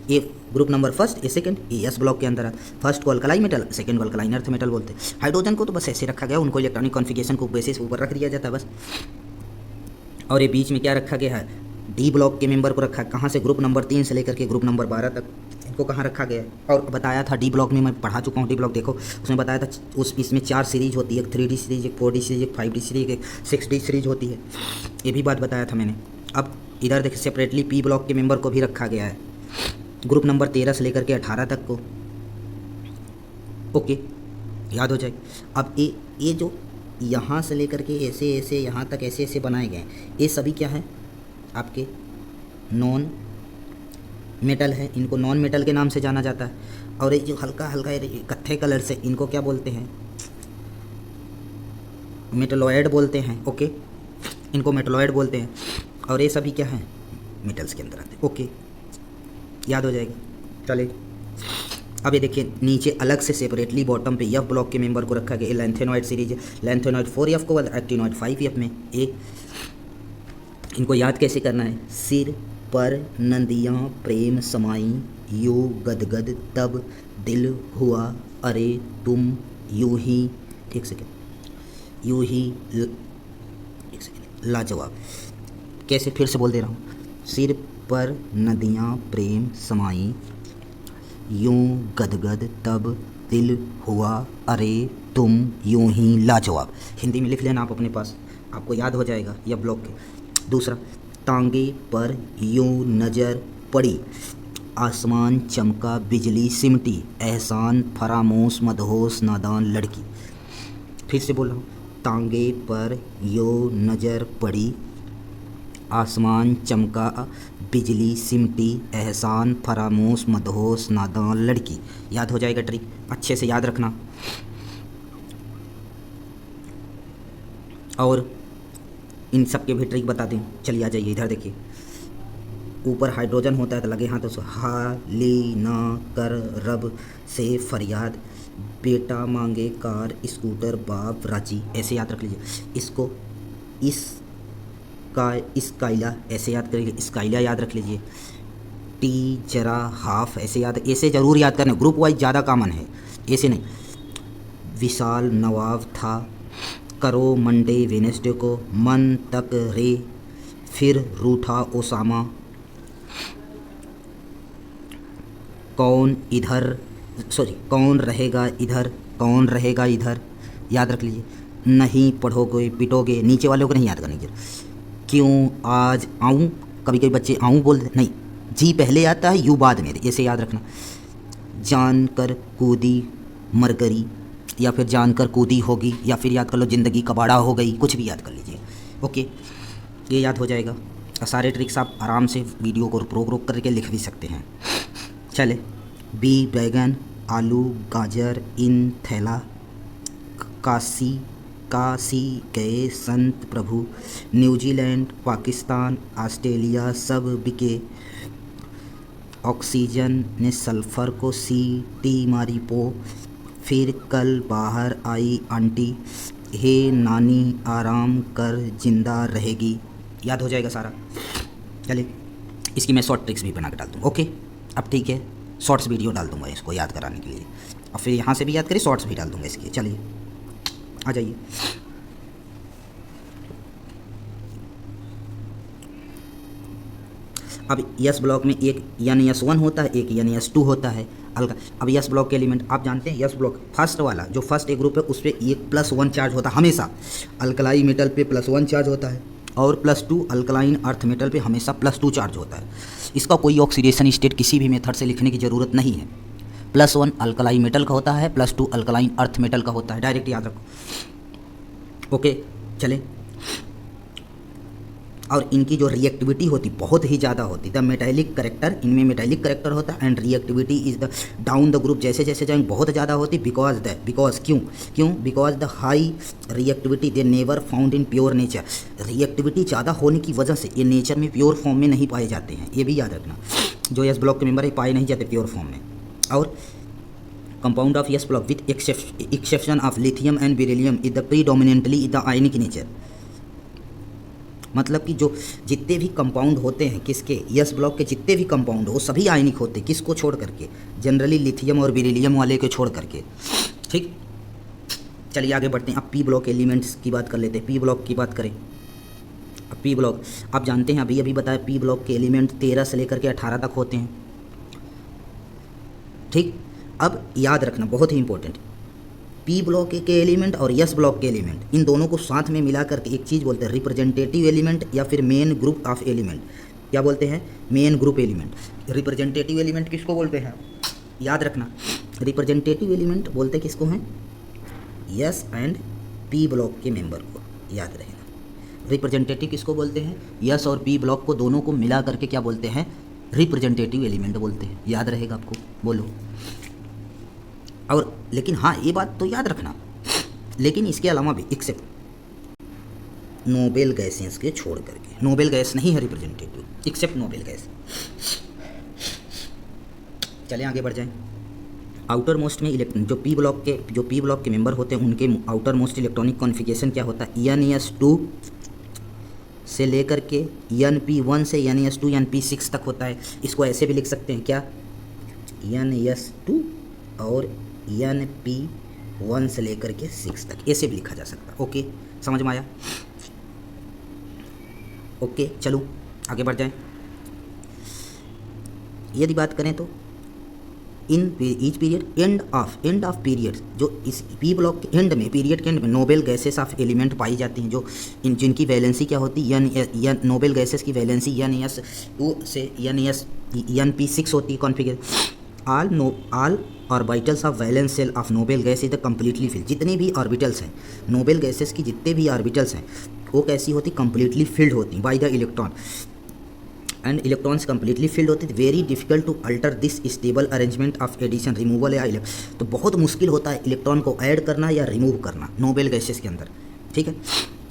ये ग्रुप नंबर फर्स्ट, ये सेकंड, ये एस ब्लॉक के अंदर है। फर्स्ट को अल्कलाई मेटल, सेकंड को अल्कलाइन अर्थ मेटल बोलते हैं। हाइड्रोजन को तो बस ऐसे रखा गया, उनको इलेक्ट्रॉनिक कॉन्फ़िगरेशन को बेसिस ऊपर रख दिया जाता है बस। और ये बीच में क्या रखा गया है, डी ब्लॉक के मेंबर को रखा, कहाँ से, ग्रुप नंबर 3 से लेकर के ग्रुप नंबर 12 तक इनको कहाँ रखा गया है। और बताया था डी ब्लॉक में, मैं पढ़ा चुका हूँ डी ब्लॉक, देखो उसमें बताया था इसमें 4 सीरीज होती है, एक 3D सीरीज, एक 4D सीरीज, एक 5D सीरीज, एक 6D सीरीज होती है, ये भी बात बताया था मैंने। अब इधर देखिए सेपरेटली पी ब्लॉक के मेंबर को भी रखा गया है, ग्रुप नंबर 13 से लेकर के 18 तक को। ओके, याद हो जाए। अब ये जो यहाँ से लेकर के ऐसे ऐसे यहाँ तक ऐसे ऐसे बनाए गए हैं, ये सभी क्या है आपके नॉन मेटल है, इनको नॉन मेटल के नाम से जाना जाता है। और ये जो हल्का हल्का कत्थे कलर से, इनको क्या बोलते हैं, मेटलॉयड बोलते हैं। ओके, इनको मेटलॉयड बोलते हैं। और ये सभी क्या है, मेटल्स के अंदर आते हैं। ओके, याद हो जाएगा। चलिए अब ये देखिए नीचे अलग से सेपरेटली बॉटम पे एफ ब्लॉक के मेंबर को रखा गया, ये लैंथेनॉइड सीरीज है, लैंथेनॉइड 4F को, एक्टिनॉइड 5F में। इनको याद कैसे करना है, सिर पर नदियाँ प्रेम समाई, यू गदगद तब दिल हुआ, अरे तुम यूं ही, एक सेकेंड, यूं ही एक सेकेंड, लाजवाब। कैसे, फिर से बोल दे रहा हूँ, सिर पर नदियाँ प्रेम समाई, यूं गदगद तब दिल हुआ, अरे तुम यूं ही लाजवाब। हिंदी में लिख लेना आप अपने पास, आपको याद हो जाएगा यह ब्लॉक के। दूसरा, तांगे पर यूं नज़र पड़ी, आसमान चमका बिजली सिमटी, एहसान फरामोश मदहोश नादान लड़की। फिर से बोल रहा हूँ, तांगे पर यूं नज़र पड़ी, आसमान चमका बिजली सिमटी, एहसान फरामोश मदहोश नादान लड़की। याद हो जाएगा ट्रिक, अच्छे से याद रखना। और इन सब के भी ट्रिक बता दें, चलिए आ जाइए इधर देखिए। ऊपर हाइड्रोजन होता है तो लगे हाथों से हाली ना कर रब से फरियाद, बेटा मांगे कार स्कूटर बाप राजी, ऐसे याद रख लीजिए। इसको स्काइला ऐसे याद करिए, स्काइला याद रख लीजिए। टी जरा हाफ ऐसे याद, ऐसे ज़रूर याद करना, ग्रुप वाइज ज़्यादा कॉमन है, ऐसे नहीं। विशाल नवाब था, करो मंडे वेनेसडे को, मन तक रे फिर रूठा ओसामा, कौन रहेगा इधर, याद रख लीजिए। नहीं पढ़ोगे पिटोगे, नीचे वालों को नहीं याद करनी चाहिए। क्यों आज आऊँ, कभी कभी बच्चे आऊँ बोल नहीं, जी पहले आता है यू बाद में, ऐसे याद रखना। जान कर कूदी मरगरी, या फिर जानकर कूदी होगी, या फिर याद कर लो ज़िंदगी कबाड़ा हो गई, कुछ भी याद कर लीजिए। ओके, ये याद हो जाएगा। सारे ट्रिक्स आप आराम से वीडियो को रोक करके लिख भी सकते हैं। चले, बी बैगन आलू गाजर इन थैला, काशी गए संत प्रभु, न्यूजीलैंड पाकिस्तान ऑस्ट्रेलिया सब बिके, ऑक्सीजन ने सल्फ़र को सीटी मारी पो, फिर कल बाहर आई आंटी, हे नानी आराम कर जिंदा रहेगी। याद हो जाएगा सारा। चलिए इसकी मैं शॉर्ट ट्रिक्स भी बना कर डाल दूँ। ओके, अब ठीक है, शॉर्ट्स वीडियो डाल दूँगा इसको याद कराने के लिए, और फिर यहाँ से भी याद करिए, शॉर्ट्स भी डाल दूँगा इसके। चलिए आ जाइए। अब यस ब्लॉक में एक NS1 होता है, एक NS2 होता है अलग। अब यस ब्लॉक के एलिमेंट आप जानते हैं, यस ब्लॉक फर्स्ट वाला जो फर्स्ट एक ग्रुप है उस पर एक +1 चार्ज होता है हमेशा। अल्कलाई मेटल पे +1 चार्ज होता है, और +2 अल्कलाइन अर्थ मेटल पे हमेशा +2 चार्ज होता है। इसका कोई ऑक्सीडेशन स्टेट किसी भी मेथड से लिखने की ज़रूरत नहीं है। +1 अल्कलाई मेटल का होता है, +2 अल्कलाइन अर्थ मेटल का होता है, डायरेक्ट याद रखो। ओके, चले और इनकी जो रिएक्टिविटी होती बहुत ही ज़्यादा होती। द मेटालिक करेक्टर, इनमें मेटालिक करेक्टर होता है and reactivity is the down the group, जैसे जैसे जाएंगे बहुत ज़्यादा होती। बिकॉज क्यों because the high reactivity they never found in pure nature, reactivity ज़्यादा होने की वजह से ये नेचर में प्योर फॉर्म में नहीं पाए जाते हैं, ये भी याद रखना। जो एस ब्लॉक के मेंबर है पाए नहीं जाते प्योर फॉर्म में। और compound of S block with exception of lithium and beryllium is the predominantly the ionic nature, मतलब कि जो जितने भी कंपाउंड होते हैं किसके, यस ब्लॉक के जितने भी कंपाउंड हो सभी आयनिक होते हैं, किसको छोड़ करके, जनरली लिथियम और बेरिलियम वाले को छोड़ करके। ठीक, चलिए आगे बढ़ते हैं। अब पी ब्लॉक एलिमेंट्स की बात कर लेते हैं। पी ब्लॉक की बात करें, अब पी ब्लॉक आप जानते हैं, अभी बताया पी ब्लॉक के एलिमेंट 13 से लेकर के 18 तक होते हैं। ठीक, अब याद रखना बहुत ही इंपॉर्टेंट, पी ब्लॉक के एलिमेंट और यस ब्लॉक के एलिमेंट, इन दोनों को साथ में मिला करके एक चीज़ बोलते हैं रिप्रेजेंटेटिव एलिमेंट या फिर मेन ग्रुप ऑफ एलिमेंट। क्या बोलते हैं? Main group element. Representative element किसको बोलते हैं? याद रखना, रिप्रेजेंटेटिव एलिमेंट बोलते किसको हैं? यस एंड पी ब्लॉक के मेंबर को, याद रहेगा। रिप्रेजेंटेटिव किसको बोलते हैं? यस और पी ब्लॉक को दोनों को मिला करके क्या बोलते हैं? रिप्रेजेंटेटिव एलिमेंट बोलते हैं, याद रहेगा आपको, बोलो। और लेकिन हाँ ये बात तो याद रखना, लेकिन इसके अलावा भी एक्सेप्ट नोबेल गैसेस के छोड़ करके, नोबेल गैस नहीं है रिप्रेजेंटेटिव, एक्सेप्ट नोबेल गैस। चलें आगे बढ़ जाएं। आउटर मोस्ट में जो पी ब्लॉक के मेंबर होते हैं उनके आउटर मोस्ट इलेक्ट्रॉनिक कॉन्फ़िगरेशन क्या होता है? NS2 से लेकर के NP1 से NS2 NP6 तक होता है। इसको ऐसे भी लिख सकते हैं, क्या? NS2 और NP1 से लेकर के 6 तक, ऐसे भी लिखा जा सकता है। ओके, समझ में आया? ओके, चलो आगे बढ़ जाएं। यदि बात करें तो in each period end of period, जो इस पी ब्लॉक के एंड में, पीरियड के एंड में नोबेल गैसेस ऑफ एलिमेंट पाई जाती हैं, जो जिनकी वैलेंसी क्या होती है? नोबेल गैसेस की वैलेंसी NS2 से NP6 होती है configure. All orbitals of valence shell of noble gas is the completely filled. जितने भी ऑर्बिटल्स हैं नोबेल गैसेस की, जितने भी ऑर्बिटल्स हैं वो कैसी होती? कंप्लीटली फिल्ड होती by the electron, and electrons completely filled होते थे। Very difficult to alter this stable arrangement of addition, removal या तो बहुत मुश्किल होता है इलेक्ट्रॉन को ऐड करना या रिमूव करना नोबेल गैसेस के अंदर। ठीक है,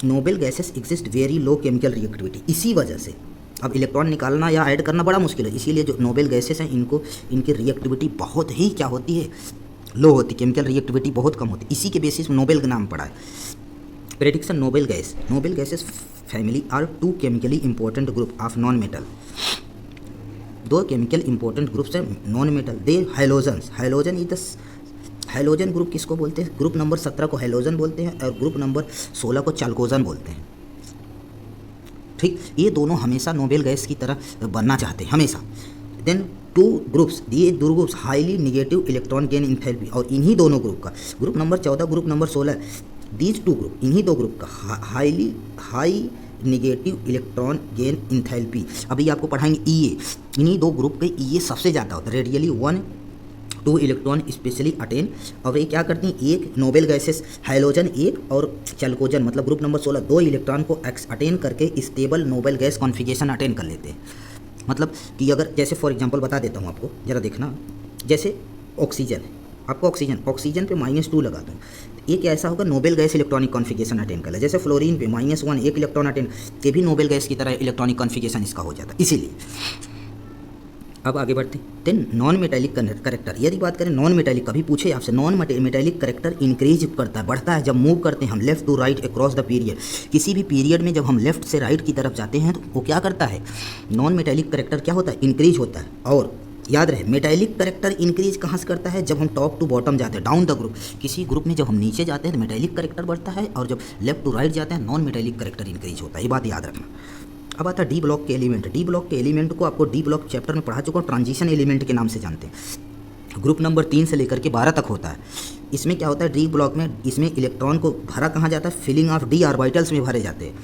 noble gases exist very low chemical reactivity, इसी वजह से अब इलेक्ट्रॉन निकालना या ऐड करना बड़ा मुश्किल है। इसीलिए जो नोबेल गैसेस हैं इनकी रिएक्टिविटी बहुत ही क्या होती है? लो होती, केमिकल रिएक्टिविटी बहुत कम होती। इसी के बेसिस में नोबेल का नाम पड़ा है। Prediction noble gases family are 2 chemically important group of non metal. 2 chemical important groups हैं non metal. The halogen is the halogen group किसको बोलते हैं? ग्रुप नंबर 17 को हैलोजन बोलते हैं और ग्रुप नंबर 16 को चाल्कोजन बोलते हैं। ठीक, ये दोनों हमेशा नोबेल गैस की तरह बनना चाहते हैं हमेशा। देन 2 ग्रुप्स, ये 2 groups highly negative electron gain enthalpy, और इन्हीं दोनों ग्रुप का group number 14 group number 16, these 2 group, इन्हीं 2 ग्रुप का high negative electron gain enthalpy. अभी आपको पढ़ाएंगे EA, इन्हीं 2 ग्रुप के EA सबसे ज़्यादा होता है, रेडियली 1-2 इलेक्ट्रॉन स्पेशली अटेन। और ये क्या करती हैं? एक नोबेल गैसेस हाइलोजन 1 और चाल्कोजन मतलब ग्रुप नंबर 16 2 इलेक्ट्रॉन को अटेन करके stable noble gas configuration attain कर लेते हैं। मतलब कि अगर जैसे फॉर एग्जांपल बता देता हूँ आपको, ज़रा देखना। जैसे ऑक्सीजन है, आपको ऑक्सीजन पे -2 लगा दूँ, ये क्या ऐसा होगा? Noble gas electronic configuration attain कर ले। जैसे फ्लोरीन पे -1 1 इलेक्ट्रॉन अटेन, ये भी नोबेल गैस की तरह इलेक्ट्रॉनिक कॉन्फ़िगरेशन इसका हो जाता है। इसीलिए अब आगे बढ़ते हैं। देन नॉन मेटालिक करेक्टर, यदि बात करें नॉन मेटालिक, कभी पूछे आपसे, नॉन मेटालिक करेक्टर इंक्रीज करता है, बढ़ता है जब मूव करते हैं हम left to right across the period. किसी भी पीरियड में जब हम लेफ्ट से राइट की तरफ जाते हैं तो वो क्या करता है? नॉन मेटालिक करेक्टर क्या होता है? इंक्रीज होता है। और याद रहे मेटालिक करेक्टर इंक्रीज कहाँ से करता है? जब हम टॉप टू बॉटम जाते हैं, डाउन द ग्रुप। किसी ग्रुप में जब हम नीचे जाते हैं तो मेटालिक करेक्टर बढ़ता है, और जब लेफ्ट टू राइट जाते हैं नॉन मेटालिक करेक्टर इंक्रीज होता है। ये बात याद रखना। अब आता है डी ब्लॉक के एलिमेंट। डी ब्लॉक के एलिमेंट को आपको डी ब्लॉक चैप्टर में पढ़ा चुका हूँ, ट्रांजिशन एलिमेंट के नाम से जानते हैं। ग्रुप नंबर 3 से लेकर के 12 तक होता है। इसमें क्या होता है? डी ब्लॉक में इसमें इलेक्ट्रॉन को भरा कहाँ जाता है? फिलिंग ऑफ डी ऑर्बिटल्स में भरे जाते हैं।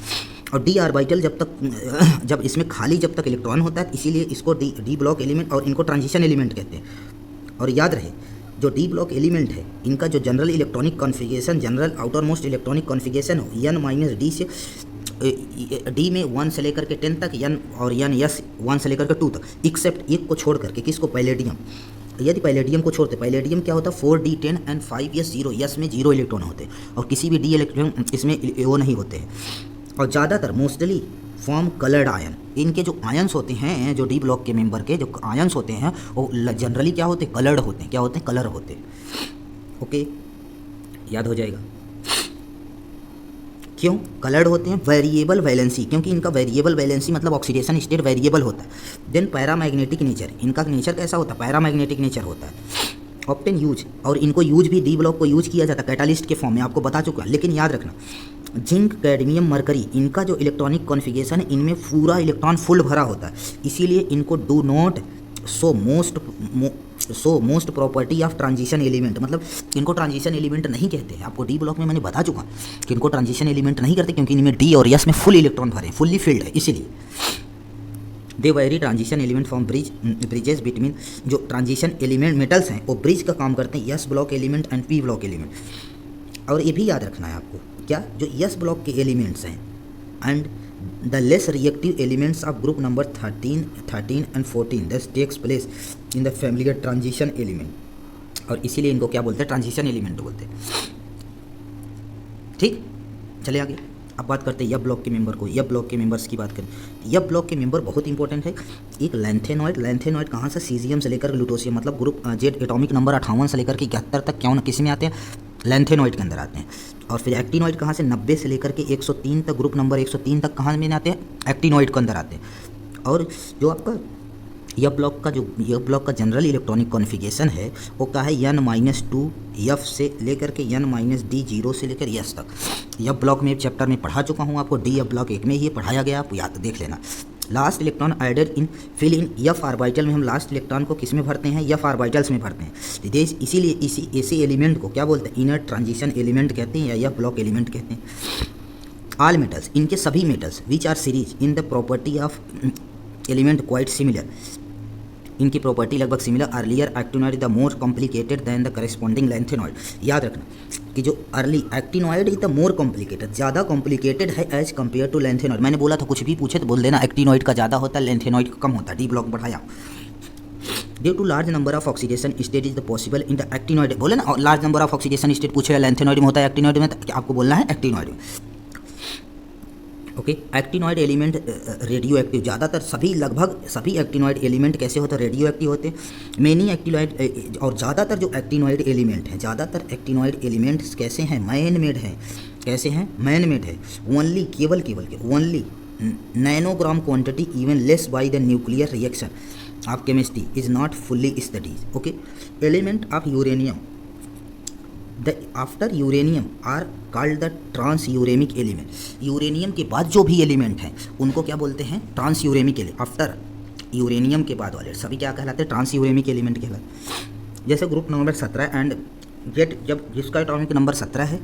और डी ऑर्बिटल जब इसमें खाली जब तक इलेक्ट्रॉन होता है, इसीलिए इसको डी ब्लॉक एलिमेंट और इनको ट्रांजिशन एलिमेंट कहते हैं। और याद रहे जो डी ब्लॉक एलिमेंट है इनका जो general electronic configuration, general outer most electronic configuration हो N-D से डी में 1 से लेकर के 10 तक, एन और एन यस 1 से लेकर के 2 तक, एक्सेप्ट एक को छोड़ करके, किसको, पैलेडियम। यदि पैलेडियम को छोड़ते, पैलेडियम क्या होता है 4d10 एंड 5s 0, यस में 0 इलेक्ट्रॉन होते हैं और किसी भी डी इलेक्ट्रॉन इसमें वो नहीं होते हैं। और ज़्यादातर मोस्टली फॉर्म कलर्ड आयन, इनके जो आयंस होते हैं, जो डी ब्लॉक के मेंबर के जो आयंस होते हैं वो जनरली क्या होते हैं, कलर्ड होते हैं। क्या होते हैं, कलर होते हैं। ओके, याद हो जाएगा। क्यों कलर्ड होते हैं, वेरिएबल वैलेंसी, क्योंकि इनका वेरिएबल वैलेंसी मतलब ऑक्सीडेशन स्टेट वेरिएबल होता है। देन पैरामैग्नेटिक नेचर, इनका नेचर कैसा होता है, पैरामैग्नेटिक नेचर होता है। ऑप्टेन यूज, और इनको यूज भी डी ब्लॉक को यूज किया जाता है कैटालिस्ट के फॉर्म में, आपको बता चुका है। लेकिन याद रखना, जिंक, कैडमियम, मरकरी, इनका जो इलेक्ट्रॉनिक कॉन्फ़िगरेशन है, इनमें पूरा इलेक्ट्रॉन फुल भरा होता है, इसीलिए इनको do not so most property of transition element, मतलब इनको ट्रांजिशन एलिमेंट नहीं कहते हैं। आपको डी ब्लॉक में मैंने बता चुका कि इनको ट्रांजिशन एलिमेंट नहीं करते, क्योंकि इनमें डी और यस में फुल इलेक्ट्रॉन भरे, फुल्ली फिल्ड है, इसीलिए। They very transition element from bridges between, जो ट्रांजिशन एलिमेंट मेटल्स हैं वो ब्रिज का काम करते हैं, S block element and P block element. और ये भी याद रखना है आपको, क्या, जो यस ब्लॉक के एलिमेंट्स हैं and the less reactive elements of group number 13 and 14 this takes place in the familiar transition element, और इसीलिए इनको क्या बोलते हैं, ट्रांजिशन एलिमेंट बोलते हैं। ठीक, चले आगे। अब बात करते हैं यब ब्लॉक के मेंबर को, यब ब्लॉक के मेंबर्स की बात करें। यब ब्लॉक के मेंबर बहुत इंपॉर्टेंट है। एक लैंथेनॉइड, लैंथेनॉइड कहाँ से, सीजियम से लेकर ग्लूटोसियम, मतलब ग्रुप जेड एटॉमिक नंबर 58 से लेकर के 71 तक, क्यों ना किसी में आते हैं, लैंथेनॉइड के अंदर आते हैं। और फिर एक्टिनॉइड कहाँ से, 90 से लेकर के 103 तक, ग्रुप नंबर 103 तक कहाँ में आते हैं, एक्टिनॉइड के अंदर आते हैं। और जो आपका यह ब्लॉक का जनरल इलेक्ट्रॉनिक कॉन्फ़िगरेशन है वो क्या है, n-2 एफ से लेकर के n-d 0 से लेकर यस तक। यह ब्लॉक में चैप्टर में पढ़ा चुका हूँ आपको, डी एफ ब्लॉक 1 में ही पढ़ाया गया, आप याद देख लेना। Last electron added in fill in F orbital में, हम लास्ट इलेक्ट्रॉन को किस में भरते हैं, एफ ऑर्बिटल्स में भरते हैं। इसीलिए ऐसे एलिमेंट को क्या बोलते हैं, इनर ट्रांजिशन एलिमेंट कहते हैं या एफ ब्लॉक एलिमेंट कहते हैं। ऑल मेटल्स, इनके सभी metals which are series in the property of element quite similar, इनकी प्रॉपर्टी लगभग similar. Earlier actinoid the more complicated than the corresponding lanthanoid. याद रखना कि जो early actinoid is the more complicated, ज़्यादा कॉम्प्लिकेटेड है एज कम्पेयर टू लैंथेनॉइड। मैंने बोला था कुछ भी पूछे तो बोल देना, एक्टिनॉइड का ज़्यादा होता है, लैंथेनॉइड का कम होता है, डी ब्लॉक बढ़ाया। Due to large number of oxidation state is the possible in the actinoid, बोले ना, large number of oxidation state पूछे, लैंथेनॉइड में होता है, एक्टिनॉइड में, तो आपको बोलना है एक्टिनॉइड में। Okay, actinoid element radio active, ज़्यादातर सभी, लगभग सभी एक्टिनॉइड एलिमेंट कैसे होते हैं, रेडियो एक्टिव होते हैं। मेनी एक्टिनॉइड, और ज़्यादातर जो एक्टिनॉइड एलिमेंट हैं, ज़्यादातर एक्टिनॉइड एलिमेंट्स कैसे हैं, मैन मेड हैं। कैसे हैं, मैन मेड है। ओनली केवल के only nanogram quantity even less by the nuclear reaction of chemistry is not fully studies. Okay, element of uranium the after uranium are called the trans uremic element. Uranium के बाद जो भी element हैं उनको क्या बोलते हैं, trans uremic element. After uranium के बाद वाले सभी क्या कहलाते हैं, ट्रांस यूरेमिक एलिमेंट कहलाते। जैसे ग्रुप नंबर 17 एंड जेड, जब जिसका एटॉमिक नंबर 17 है,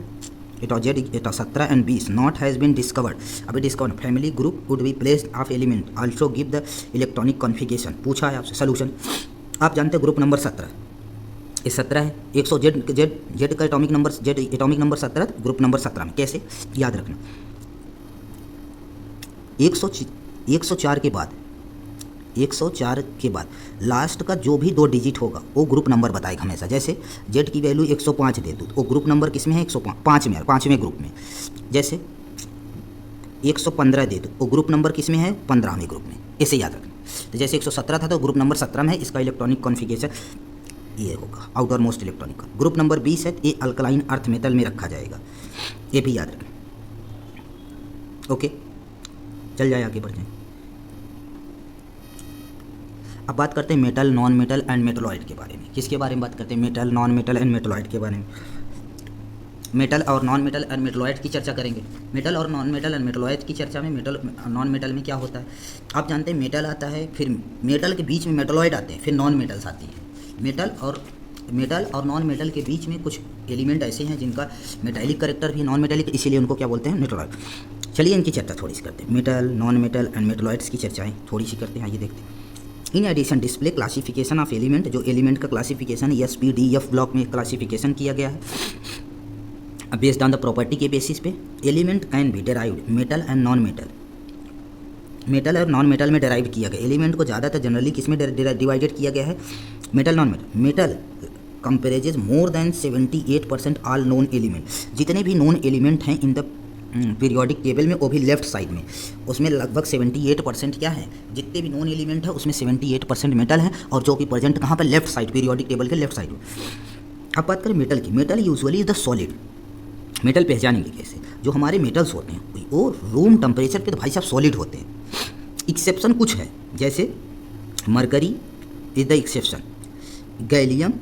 Z 17 and 20 not has been discovered, अभी discovered. Family group would be placed of element also give the electronic configuration. पूछा है आपसे, सोल्यूशन। आप जानते हैं ग्रुप नंबर 17 ये 17 है, 100 जेड का atomic number, Z atomic number 17, group number 17 में। कैसे, याद रखना, 104 के बाद, 104 के बाद लास्ट का जो भी 2 डिजिट होगा वो ग्रुप नंबर बताएगा हमेशा। जैसे जेड की वैल्यू 105 दे दूँ तो ग्रुप नंबर किस में है, 105 में, 5वें ग्रुप में। जैसे 115 दे दूँ वो ग्रुप नंबर किस में है, 15वें ग्रुप में। ऐसे याद रखना। तो जैसे 117 था तो ग्रुप नंबर 17 में है, इसका इलेक्ट्रॉनिक कॉन्फ़िगरेशन ये होगा, outer most electronic. Group number 20 है, ये अल्कलाइन अर्थ मेटल में रखा जाएगा, ये भी याद रखें। ओके, चल जाए, आगे बढ़ जाए। अब बात करते हैं metal, non metal and metalloid के बारे में। किसके बारे में बात करते हैं, metal, non metal and metalloid के बारे में। मेटल और नॉन मेटल एंड मेटलॉइड की चर्चा करेंगे। मेटल और नॉन मेटल एंड मेटलॉइड की चर्चा में, मेटल नॉन मेटल में क्या होता है, आप जानते हैं मेटल आता है, फिर मेटल के बीच में मेटलॉइड आते हैं, फिर नॉन मेटल्स आती हैं। मेटल और नॉन मेटल के बीच में कुछ एलिमेंट ऐसे हैं जिनका मेटालिक करेक्टर भी नॉन मेटालिक, इसीलिए उनको क्या बोलते हैं, मेटलॉइड। चलिए इनकी चर्चा थोड़ी सी करते हैं, metal, non metal and metalloids की चर्चाएं थोड़ी सी करते हैं, आइए देखते हैं। In addition display classification of element, जो एलिमेंट का classification S P D F block में क्लासिफिकेशन किया गया है। बेस्ड ऑन द प्रॉपर्टी के बेसिस पे element can be derived metal and non metal, metal और नॉन मेटल में डेराइव किया गया। एलिमेंट को ज़्यादातर जनरली किस में डिवाइडेड किया गया है? Metal non metal. Metal comprises more than 78% all known element, जितने भी नोन एलिमेंट हैं इन द पीरियोडिक टेबल में वो भी लेफ्ट साइड में, उसमें लगभग 78% क्या है? जितने भी नॉन एलिमेंट है उसमें 78% मेटल है, और जो कि प्रेजेंट कहाँ पर? लेफ्ट साइड, पीरियोडिक टेबल के लेफ्ट साइड में। अब बात करें मेटल की। Metal usually is the solid. Metal पहचानेंगे कैसे? जो हमारे मेटल्स होते हैं वो रूम टेम्परेचर पे तो भाई साहब सॉलिड होते हैं। एक्सेप्शन कुछ है, जैसे mercury is the exception, gallium,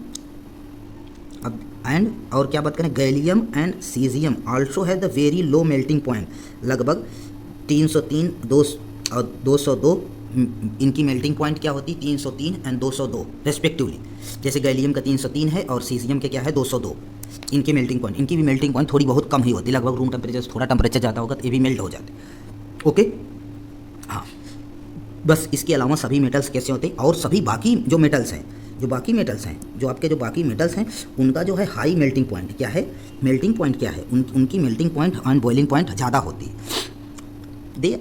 अब एंड और क्या बात करें, गैलियम एंड सीजियम आल्सो है the very low melting point, लगभग 303 और 202 इनकी मेल्टिंग पॉइंट क्या होती है? 303 एंड 202 रेस्पेक्टिवली। जैसे गैलियम का 303 है और सीजियम के क्या है? 202। इनकी मेल्टिंग पॉइंट, इनकी भी मेल्टिंग पॉइंट थोड़ी बहुत कम ही होती है, लगभग रूम टेम्परेचर से थोड़ा टेम्परेचर ज़्यादा होगा तो ये भी मेल्ट हो जाते हैं। ओके, हाँ, बस इसके अलावा सभी मेटल्स कैसे होते हैं, और सभी बाकी जो मेटल्स हैं, जो बाकी मेटल्स हैं, जो आपके जो बाकी मेटल्स हैं, उनका जो है हाई मेल्टिंग पॉइंट क्या है? मेल्टिंग पॉइंट क्या है? उनकी melting point and boiling point ज़्यादा होती है। दे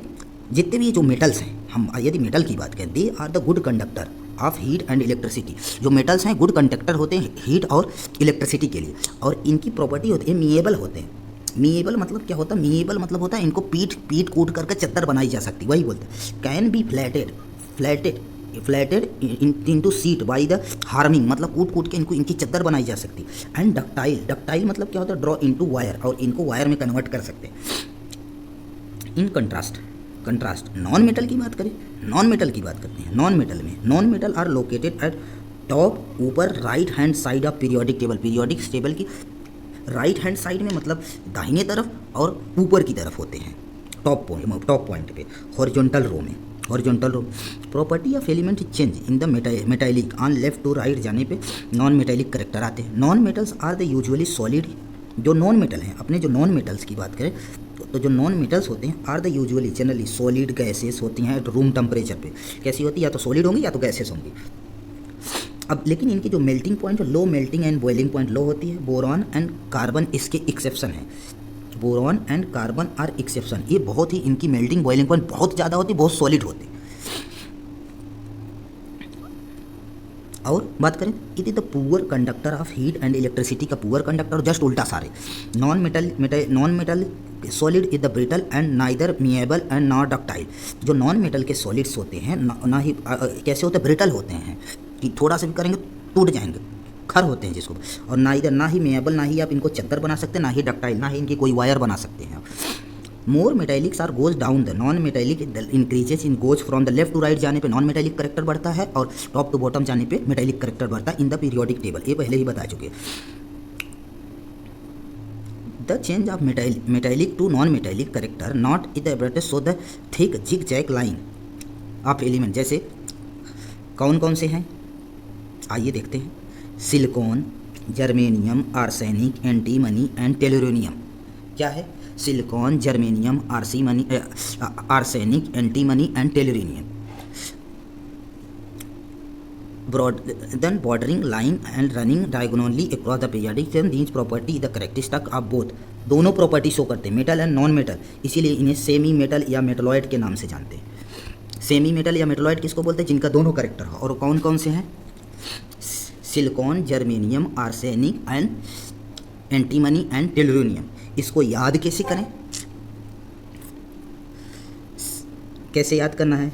जितने भी जो मेटल्स हैं, हम यदि मेटल की बात करें, they are the good conductor of heat and electricity. जो मेटल्स हैं गुड कंडक्टर होते हैं हीट और इलेक्ट्रिसिटी के लिए, और इनकी प्रॉपर्टी होती है मीएबल होते हैं। मीएबल मतलब क्या होता है? मीएबल मतलब होता है इनको पीट कूट करके चद्दर बनाई जा सकती, वही बोलते हैं। Can be flatted into sheet by the hammering, मतलब कूट के इनकी चद्दर बनाई जा सकती। एंड डक्टाइल मतलब क्या होता है? ड्रॉ इनटू वायर, और इनको वायर में कन्वर्ट कर सकते हैं। इन कंट्रास्ट नॉन मेटल की बात करें, नॉन मेटल की बात करते हैं। Non metal are located at top, ऊपर, right hand side of periodic table. Periodic table की राइट हैंड साइड में मतलब दाहिने तरफ और ऊपर की तरफ होते हैं, टॉप पॉइंट पे, horizontal row. Property of element change in the metallic, on left to right जाने पे नॉन मेटालिक करेक्टर आते हैं। Non metals are the usually solid. जो नॉन मेटल हैं, अपने जो नॉन मेटल्स की बात करें तो जो नॉन मेटल्स होते हैं are the usually generally solid gases होती हैं रूम टेम्परेचर पे। कैसी होती है? या तो सॉलिड होंगी या तो गैसेस होंगी। अब लेकिन इनकी जो melting point, low melting and boiling point low होती है। बोरॉन एंड कार्बन इसके एक्सेप्शन है। Boron and carbon are exception. ये बहुत ही, इनकी मेल्टिंग बॉइलिंग पॉइंट बहुत ज़्यादा होती है, बहुत सॉलिड होती है। और बात करें, it is the poor conductor of heat and electricity का पुअर कंडक्टर, जस्ट उल्टा सारे। Non metal solid is the brittle and neither malleable and not ductile. जो नॉन मेटल के सॉलिड्स होते हैं ना ही कैसे होते हैं? ब्रिटल होते हैं, कि थोड़ा सा भी करेंगे टूट जाएंगे, खर होते हैं जिसको, और ना ही मिएबल, ना ही आप इनको चद्दर बना सकते हैं, ना ही डक्टाइल, ना ही इनकी कोई वायर बना सकते हैं। More metallics are goes down the non metallic increases in goes from the left to right जाने पे नॉन मेटालिक करेक्टर बढ़ता है, और टॉप टू बॉटम जाने पे मेटालिक करेक्टर बढ़ता है इन द पीरियोडिक टेबल। ये पहले ही बता चुके हैं। The change of metallic to non metallic character not in the abraded so the thick zigzag line of element. जैसे कौन से हैं आइए देखते हैं। Silicon, germanium, arsenic, antimony and tellurium. क्या है? Silicon, germanium, arsenic, antimony and tellurium. then bordering line and running diagonally across the periodic table, these property the characteristic of both। दोनों प्रॉपर्टी शो करते हैं, मेटल एंड नॉन मेटल, इसीलिए इन्हें semi metal या metalloid के नाम से जानते हैं। सेमी मेटल या मेटलॉइड किसको बोलते हैं? जिनका दोनों करेक्टर हो। और कौन से हैं? Silicon, germanium, arsenic and antimony and tellurium. इसको याद कैसे करें? कैसे याद करना है?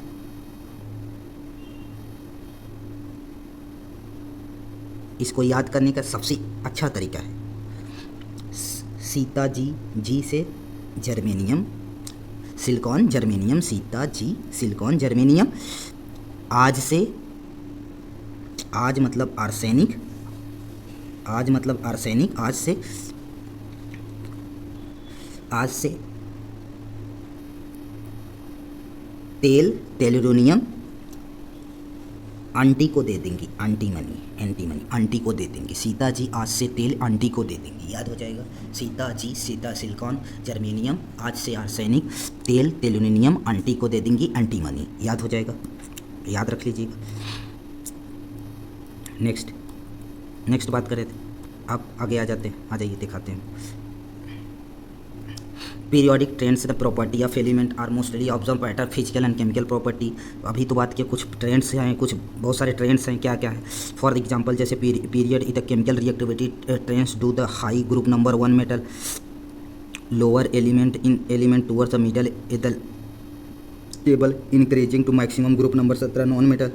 इसको याद करने का सबसे अच्छा तरीका है सीता जी से germanium, silicon, germanium, Sita ji, silicon, germanium. आज से, आज मतलब आर्सेनिक, आज से तेल, टेलुरियम, आंटी को दे देंगी, एंटीमनी आंटी को दे देंगी। सीता जी आज से तेल आंटी को दे देंगी, याद हो जाएगा। सीता जी, सीता, सिलिकॉन, जर्मेनियम, आज से आर्सेनिक, तेल, टेलुरियम, आंटी को दे देंगी एंटीमनी, याद हो जाएगा, याद रख लीजिएगा। नेक्स्ट बात करें थे, आप आगे आ जाते हैं, आ जाइए दिखाते हैं। Periodic trends the property of element are mostly observe pattern physical and chemical property. अभी तो बात किया, कुछ ट्रेंड्स हैं, कुछ बहुत सारे ट्रेंड्स हैं, क्या क्या है। फॉर एग्जांपल जैसे period in the chemical reactivity trends do the high group number 1 metal lower element in element towards the middle the table increasing to maximum group number 17 non metal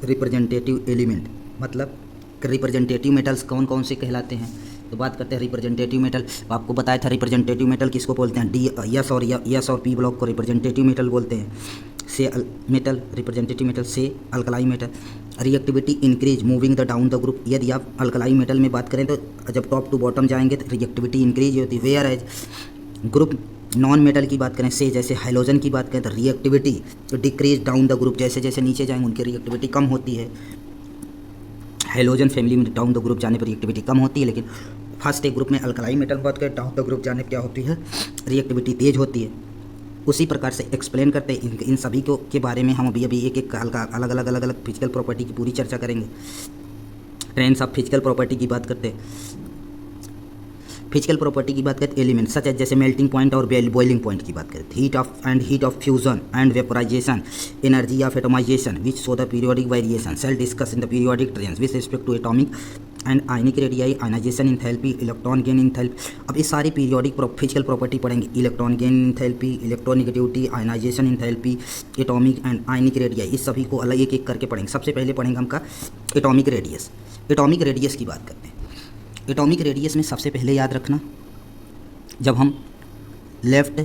representative element. मतलब representative metals कौन कौन से कहलाते हैं, तो बात करते हैं रिप्रेजेंटेटिव मेटल। आपको बताया था रिप्रेजेंटेटिव मेटल किसको बोलते हैं, डी यस और पी ब्लॉक को रिप्रेजेंटेटिव मेटल बोलते हैं। से मेटल रिप्रेजेंटेटिव मेटल से alkali metal reactivity increase moving the down the group. यदि आप अल्कलाई मेटल में बात करें तो जब टॉप टू बॉटम जाएंगे तो रिएक्टिविटी इंक्रीज होती है। Where as group non metal की बात करें, से जैसे हाइड्रोजन की बात करें तो reactivity decrease down the group, जैसे जैसे नीचे जाएंगे उनकी रिएक्टिविटी कम होती है। हाइड्रोजन फैमिली में डाउन द ग्रुप जाने पर रिएक्टिविटी कम होती है, लेकिन फर्स्ट एक ग्रुप में अल्कलाई मेटल बात करें डाउन द ग्रुप जाने पर क्या होती है, रिएक्टिविटी तेज होती है। उसी प्रकार से एक्सप्लेन करते हैं इन सभी को के बारे में हम अभी एक एक अलग अलग फिजिकल प्रॉपर्टी की पूरी चर्चा करेंगे। ट्रेंड्स ऑफ फिजिकल प्रॉपर्टी की बात करते हैं। फिजिकल प्रॉपर्टी की बात करते एलिमेंट सच है, जैसे मेल्टिंग पॉइंट और बॉइलिंग पॉइंट की बात करते हैं। Heat of fusion and vaporisation, energy of atomisation which show the periodic variation shall discuss in the periodic trends with respect to atomic and ionic radii, ionisation enthalpy, electron gain enthalpy. अब ये सारी periodic physical property पढ़ेंगे। Electron gain enthalpy, electronegativity, ionisation enthalpy, atomic and ionic radii, इस सभी को अलग एक एक करके पढ़ेंगे। सबसे पहले पढ़ेंगे हमका एटॉमिक रेडियस। एटॉमिक रेडियस की बात करते हैं। एटॉमिक रेडियस में सबसे पहले याद रखना, जब हम लेफ़्ट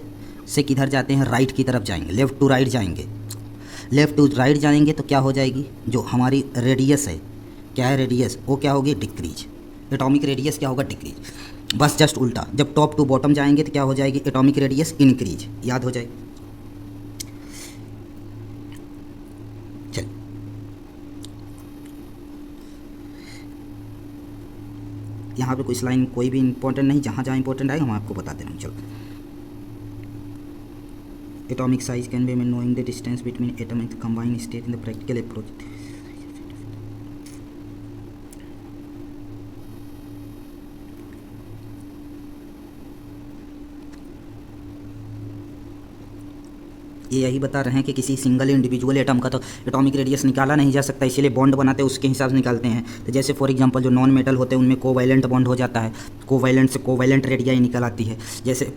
से किधर जाते हैं, राइट की तरफ जाएंगे, लेफ़्ट टू राइट जाएंगे, लेफ़्ट टू राइट जाएंगे तो क्या हो जाएगी, जो हमारी रेडियस है, क्या है रेडियस, वो क्या होगी, डिक्रीज। एटॉमिक रेडियस क्या होगा, डिक्रीज। बस जस्ट उल्टा, जब टॉप टू बॉटम जाएंगे तो क्या हो जाएगी, एटॉमिक रेडियस इंक्रीज। याद हो जाएगी। चल यहाँ पे कुछ लाइन कोई भी इंपॉर्टेंट नहीं, जहाँ जहाँ इंपॉर्टेंट आएगा हम आपको बता दे रहे हैं। चलो, atomic size can be main knowing the distance between atom in the combined state in the practical approach. ये यही बता रहे हैं कि किसी सिंगल इंडिविजुअल एटम का तो एटॉमिक रेडियस निकाला नहीं जा सकता, इसीलिए बॉन्ड बनाते हैं उसके हिसाब से निकालते हैं। तो जैसे फॉर एग्जांपल जो नॉन मेटल होते हैं उनमें कोवैलेंट बॉन्ड हो जाता है, कोवैलेंट से कोवैलेंट रेडियाई निकल आती है। जैसे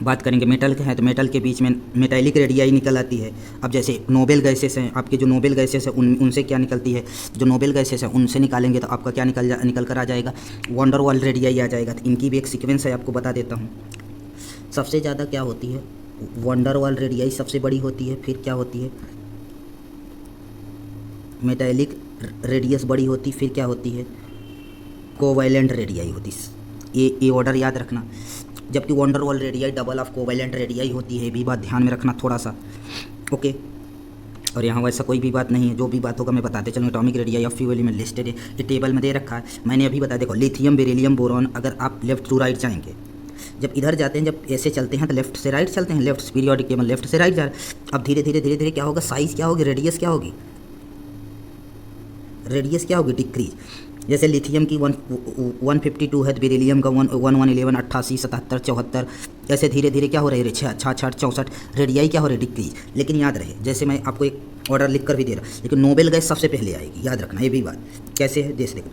बात करेंगे मेटल के हैं तो मेटल के बीच में मेटैलिक रेडियाई निकल आती है। अब जैसे नोबेल गैसेस हैं, आपके जो नोबेल गैसेस है उनसे क्या निकलती है, जो नोबेल गैसेस है उनसे निकालेंगे तो आपका क्या निकल कर आ जाएगा, वंडर वाल रेडियाई आ जाएगा। तो इनकी भी एक सीक्वेंस है, आपको बता देता हूँ। सबसे ज़्यादा क्या होती है, वंडर वाल रेडियाई सबसे बड़ी होती है, फिर क्या होती है, मेटैलिक रेडियस बड़ी होती, फिर क्या होती है, कोवैलेंट रेडियाई होती। ये ऑर्डर याद रखना। जबकि वंडर वाल radii double of covalent radii होती है, भी बात ध्यान में रखना थोड़ा सा, ओके। और यहाँ वैसा कोई भी बात नहीं है, जो भी बात होगा मैं बताते चलूँ। Atomic radii of few element listed है, ये टेबल में दे रखा है, मैंने अभी बता। देखो लिथियम, बेरिलियम, बोरॉन, अगर आप लेफ्ट टू राइट जाएंगे, जब इधर जाते हैं, जब ऐसे चलते हैं तो लेफ्ट से राइट चलते हैं, लेफ्ट पीरियोडिक टेबल लेफ्ट से राइट जा रहे हैं। अब धीरे धीरे क्या होगा, साइज क्या होगी, रेडियस क्या होगी, रेडियस क्या होगी, डिक्रीज। जैसे लिथियम की 152 है, बेरिलियम का 1111, 88, 77, 74, ऐसे धीरे धीरे क्या हो रहे हैं, 66, 64 रेडियाई क्या हो रही है, डिक्रीज। लेकिन याद रहे, जैसे मैं आपको एक ऑर्डर लिख कर भी दे रहा, लेकिन नोबेल गैस सबसे पहले आएगी, याद रखना ये भी बात। कैसे है देख देखो,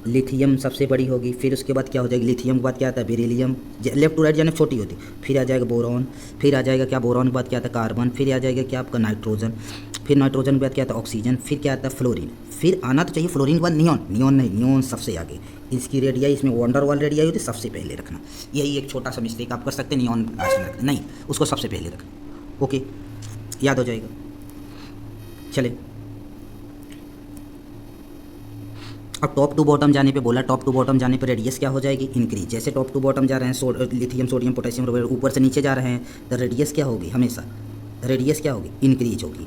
लिथियम सबसे बड़ी होगी, फिर उसके बाद क्या हो जाएगी, लिथियम के बाद क्या आता है, बेरिलियम, लेफ्ट टू राइट जाने छोटी होती, फिर आ जाएगा बोरॉन, फिर आ जाएगा क्या, बोरॉन के बाद क्या आता है, कार्बन, फिर आ जाएगा क्या आपका नाइट्रोजन, फिर नाइट्रोजन के बाद क्या आता है, ऑक्सीजन, फिर क्या आता है, फ्लोरीन, फिर आना तो चाहिए फ्लोरीन के बाद नियॉन, नियॉन नहीं, नियॉन सबसे आगे। इसकी रेडियाई, इसमें वंडर वाल रेडियाई होती है, सबसे पहले रखना। यही एक छोटा सा मिस्टेक आप कर सकते हैं, नियॉन लास्ट में रखना नहीं, उसको सबसे पहले रखना, ओके, याद हो जाएगा। चले, अब टॉप टू बॉटम जाने पे बोला, टॉप टू बॉटम जाने पे रेडियस क्या हो जाएगी, इंक्रीज। जैसे टॉप टू बॉटम जा रहे हैं, लिथियम, सोडियम, पोटेशियम, ऊपर से नीचे जा रहे हैं तो रेडियस क्या होगी, हमेशा रेडियस क्या होगी, इंक्रीज होगी।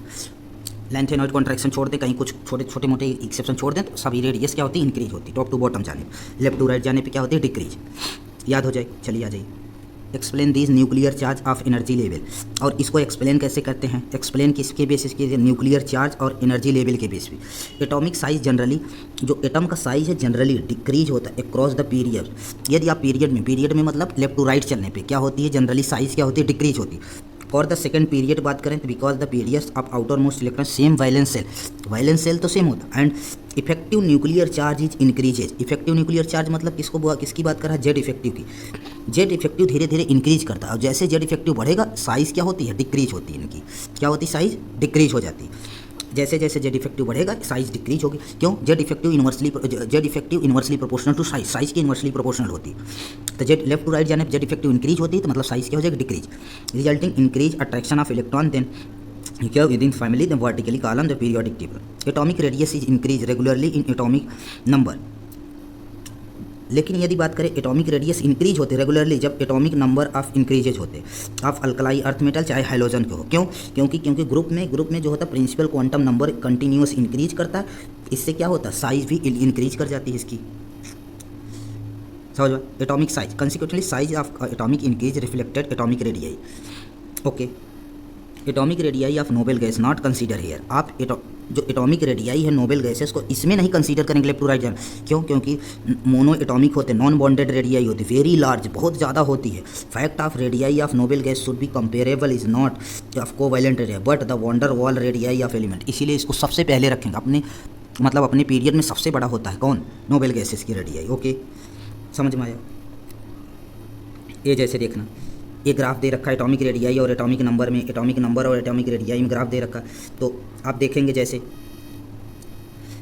लेंथेनॉइड कॉन्ट्रैक्शन छोड़ दें, कहीं कुछ छोटे मोटे एक्सेप्शन छोड़ दें, तो सभी रेडियस क्या होती है, इंक्रीज होती है। टॉप टू बॉटम जाने, लेफ्ट टू राइट जाने पे क्या होती है, डिक्रीज। याद हो जाए, चलिए आ जाइए। Explain this nuclear charge of energy level. और इसको एक्सप्लेन कैसे करते हैं, एक्सप्लेन किसके बेसिस के, न्यूक्लियर चार्ज और एनर्जी लेवल के बेस पे। एटॉमिक साइज जनरली, जो एटम का साइज है जनरली डिक्रीज होता है अक्रॉस द पीरियड। यदि आप पीरियड में मतलब लेफ्ट टू राइट चलने पे क्या होती है, जनरली साइज क्या होती है, डिक्रीज होती है। फॉर द सेकंड पीरियड बात करें तो because the periods of outer most electron same valence shell तो सेम होता, and effective nuclear charge is increases. Effective nuclear charge मतलब किसकी बात कर रहा है, जेड इफेक्टिव की। जेड इफेक्टिव धीरे धीरे इंक्रीज करता है, और जैसे जेड इफेक्टिव बढ़ेगा साइज क्या होती है, डिक्रीज होती है इनकी। क्या होती है, साइज डिक्रीज हो जाती है। जैसे जैसे जेड इफेक्टिव बढ़ेगा साइज डिक्रीज होगी। क्यों, Z effective inversely proportional to size की इनवर्सली प्रोपोर्शनल होती है। तो जेड लेफ्ट टू राइट जाने पर जेड इफेक्टिव इंक्रीज होती है, तो मतलब साइज क्या हो जाएगा, decrease, resulting increase attraction of electron then within family the vertically column the periodic table. Atomic radius is increased regularly in atomic number. लेकिन यदि बात करें एटॉमिक रेडियस इंक्रीज होते रेगुलरली जब एटॉमिक नंबर ऑफ इंक्रीजेज होते of alkali earth metal चाहे hydrogen के हो। क्यों, क्योंकि ग्रुप में जो होता है principal quantum number continuous increase करता है। इससे क्या होता है, साइज भी इंक्रीज कर जाती है इसकी। समझ में, atomic size consequently size of atomic increase reflected atomic radii. Okay, atomic radii of noble gas not consider here. आप जो एटॉमिक रेडियाई है नोबेल गैसेस को इसमें नहीं कंसीडर करेंगे लेफ्ट टू राइट जाना। क्यों, क्योंकि मोनो एटॉमिक होते, नॉन बॉन्डेड रेडियाई होती, वेरी लार्ज, बहुत ज़्यादा होती है। Fact of radii of noble gas should be comparable is not of covalent radii but the wonder wall radii of element. इसीलिए इसको सबसे पहले रखेंगे अपने पीरियड में सबसे बड़ा होता है कौन, नोबेल गैसेस की रेडियाई। ओके, समझ में आया। ये जैसे देखना, ये ग्राफ दे रखा है एटॉमिक रेडियाई और एटॉमिक नंबर में, एटॉमिक नंबर और एटॉमिक रेडियाई में ग्राफ दे रखा है। तो आप देखेंगे जैसे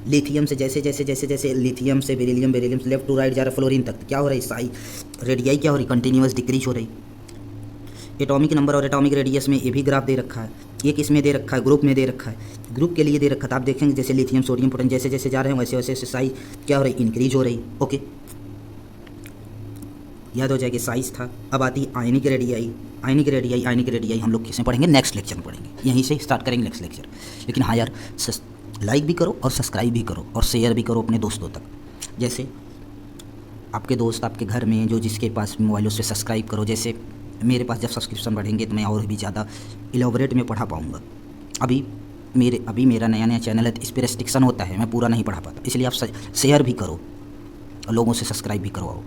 लिथियम से जैसे लिथियम से बेरिलियम से लेफ्ट टू राइट जा रहा है फ्लोरीन तक, क्या हो रहा है, साइज रेडियाई क्या हो रही, कंटिन्यूअस डिक्रीज हो रही। एटॉमिक नंबर और एटॉमिक रेडियस में ये भी ग्राफ दे रखा है। ये किस में दे रखा है, ग्रुप में दे रखा है, ग्रुप के लिए दे रखा था। आप देखेंगे जैसे लिथियम सोडियम पोटेशियम जैसे जैसे जा रहे हैं वैसे वैसे साइज क्या हो रही, इंक्रीज हो रही। ओके, याद हो जाएगी साइज था। अब आती है आयनिक रेडियाई हम लोग किसमें पढ़ेंगे, नेक्स्ट लेक्चर में पढ़ेंगे, यहीं से स्टार्ट करेंगे नेक्स्ट लेक्चर। लेकिन हाँ यार, लाइक भी करो और सब्सक्राइब भी करो और शेयर भी करो अपने दोस्तों तक। जैसे आपके दोस्त आपके घर में जो जिसके पास मोबाइल उससे सब्सक्राइब करो। जैसे मेरे पास जब सब्सक्रिप्शन बढ़ेंगे तो मैं और भी ज़्यादा इलेबोरेट में पढ़ा पाऊँगा। अभी मेरा नया चैनल है तो इस पर रेस्ट्रिक्शन होता है, मैं पूरा नहीं पढ़ा पाता। इसलिए आप शेयर भी करो और लोगों से सब्सक्राइब भी करवाओ।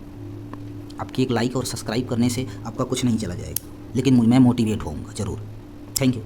आपकी एक लाइक और सब्सक्राइब करने से आपका कुछ नहीं चला जाएगा, लेकिन मैं मोटिवेट होऊंगा ज़रूर। Thank you.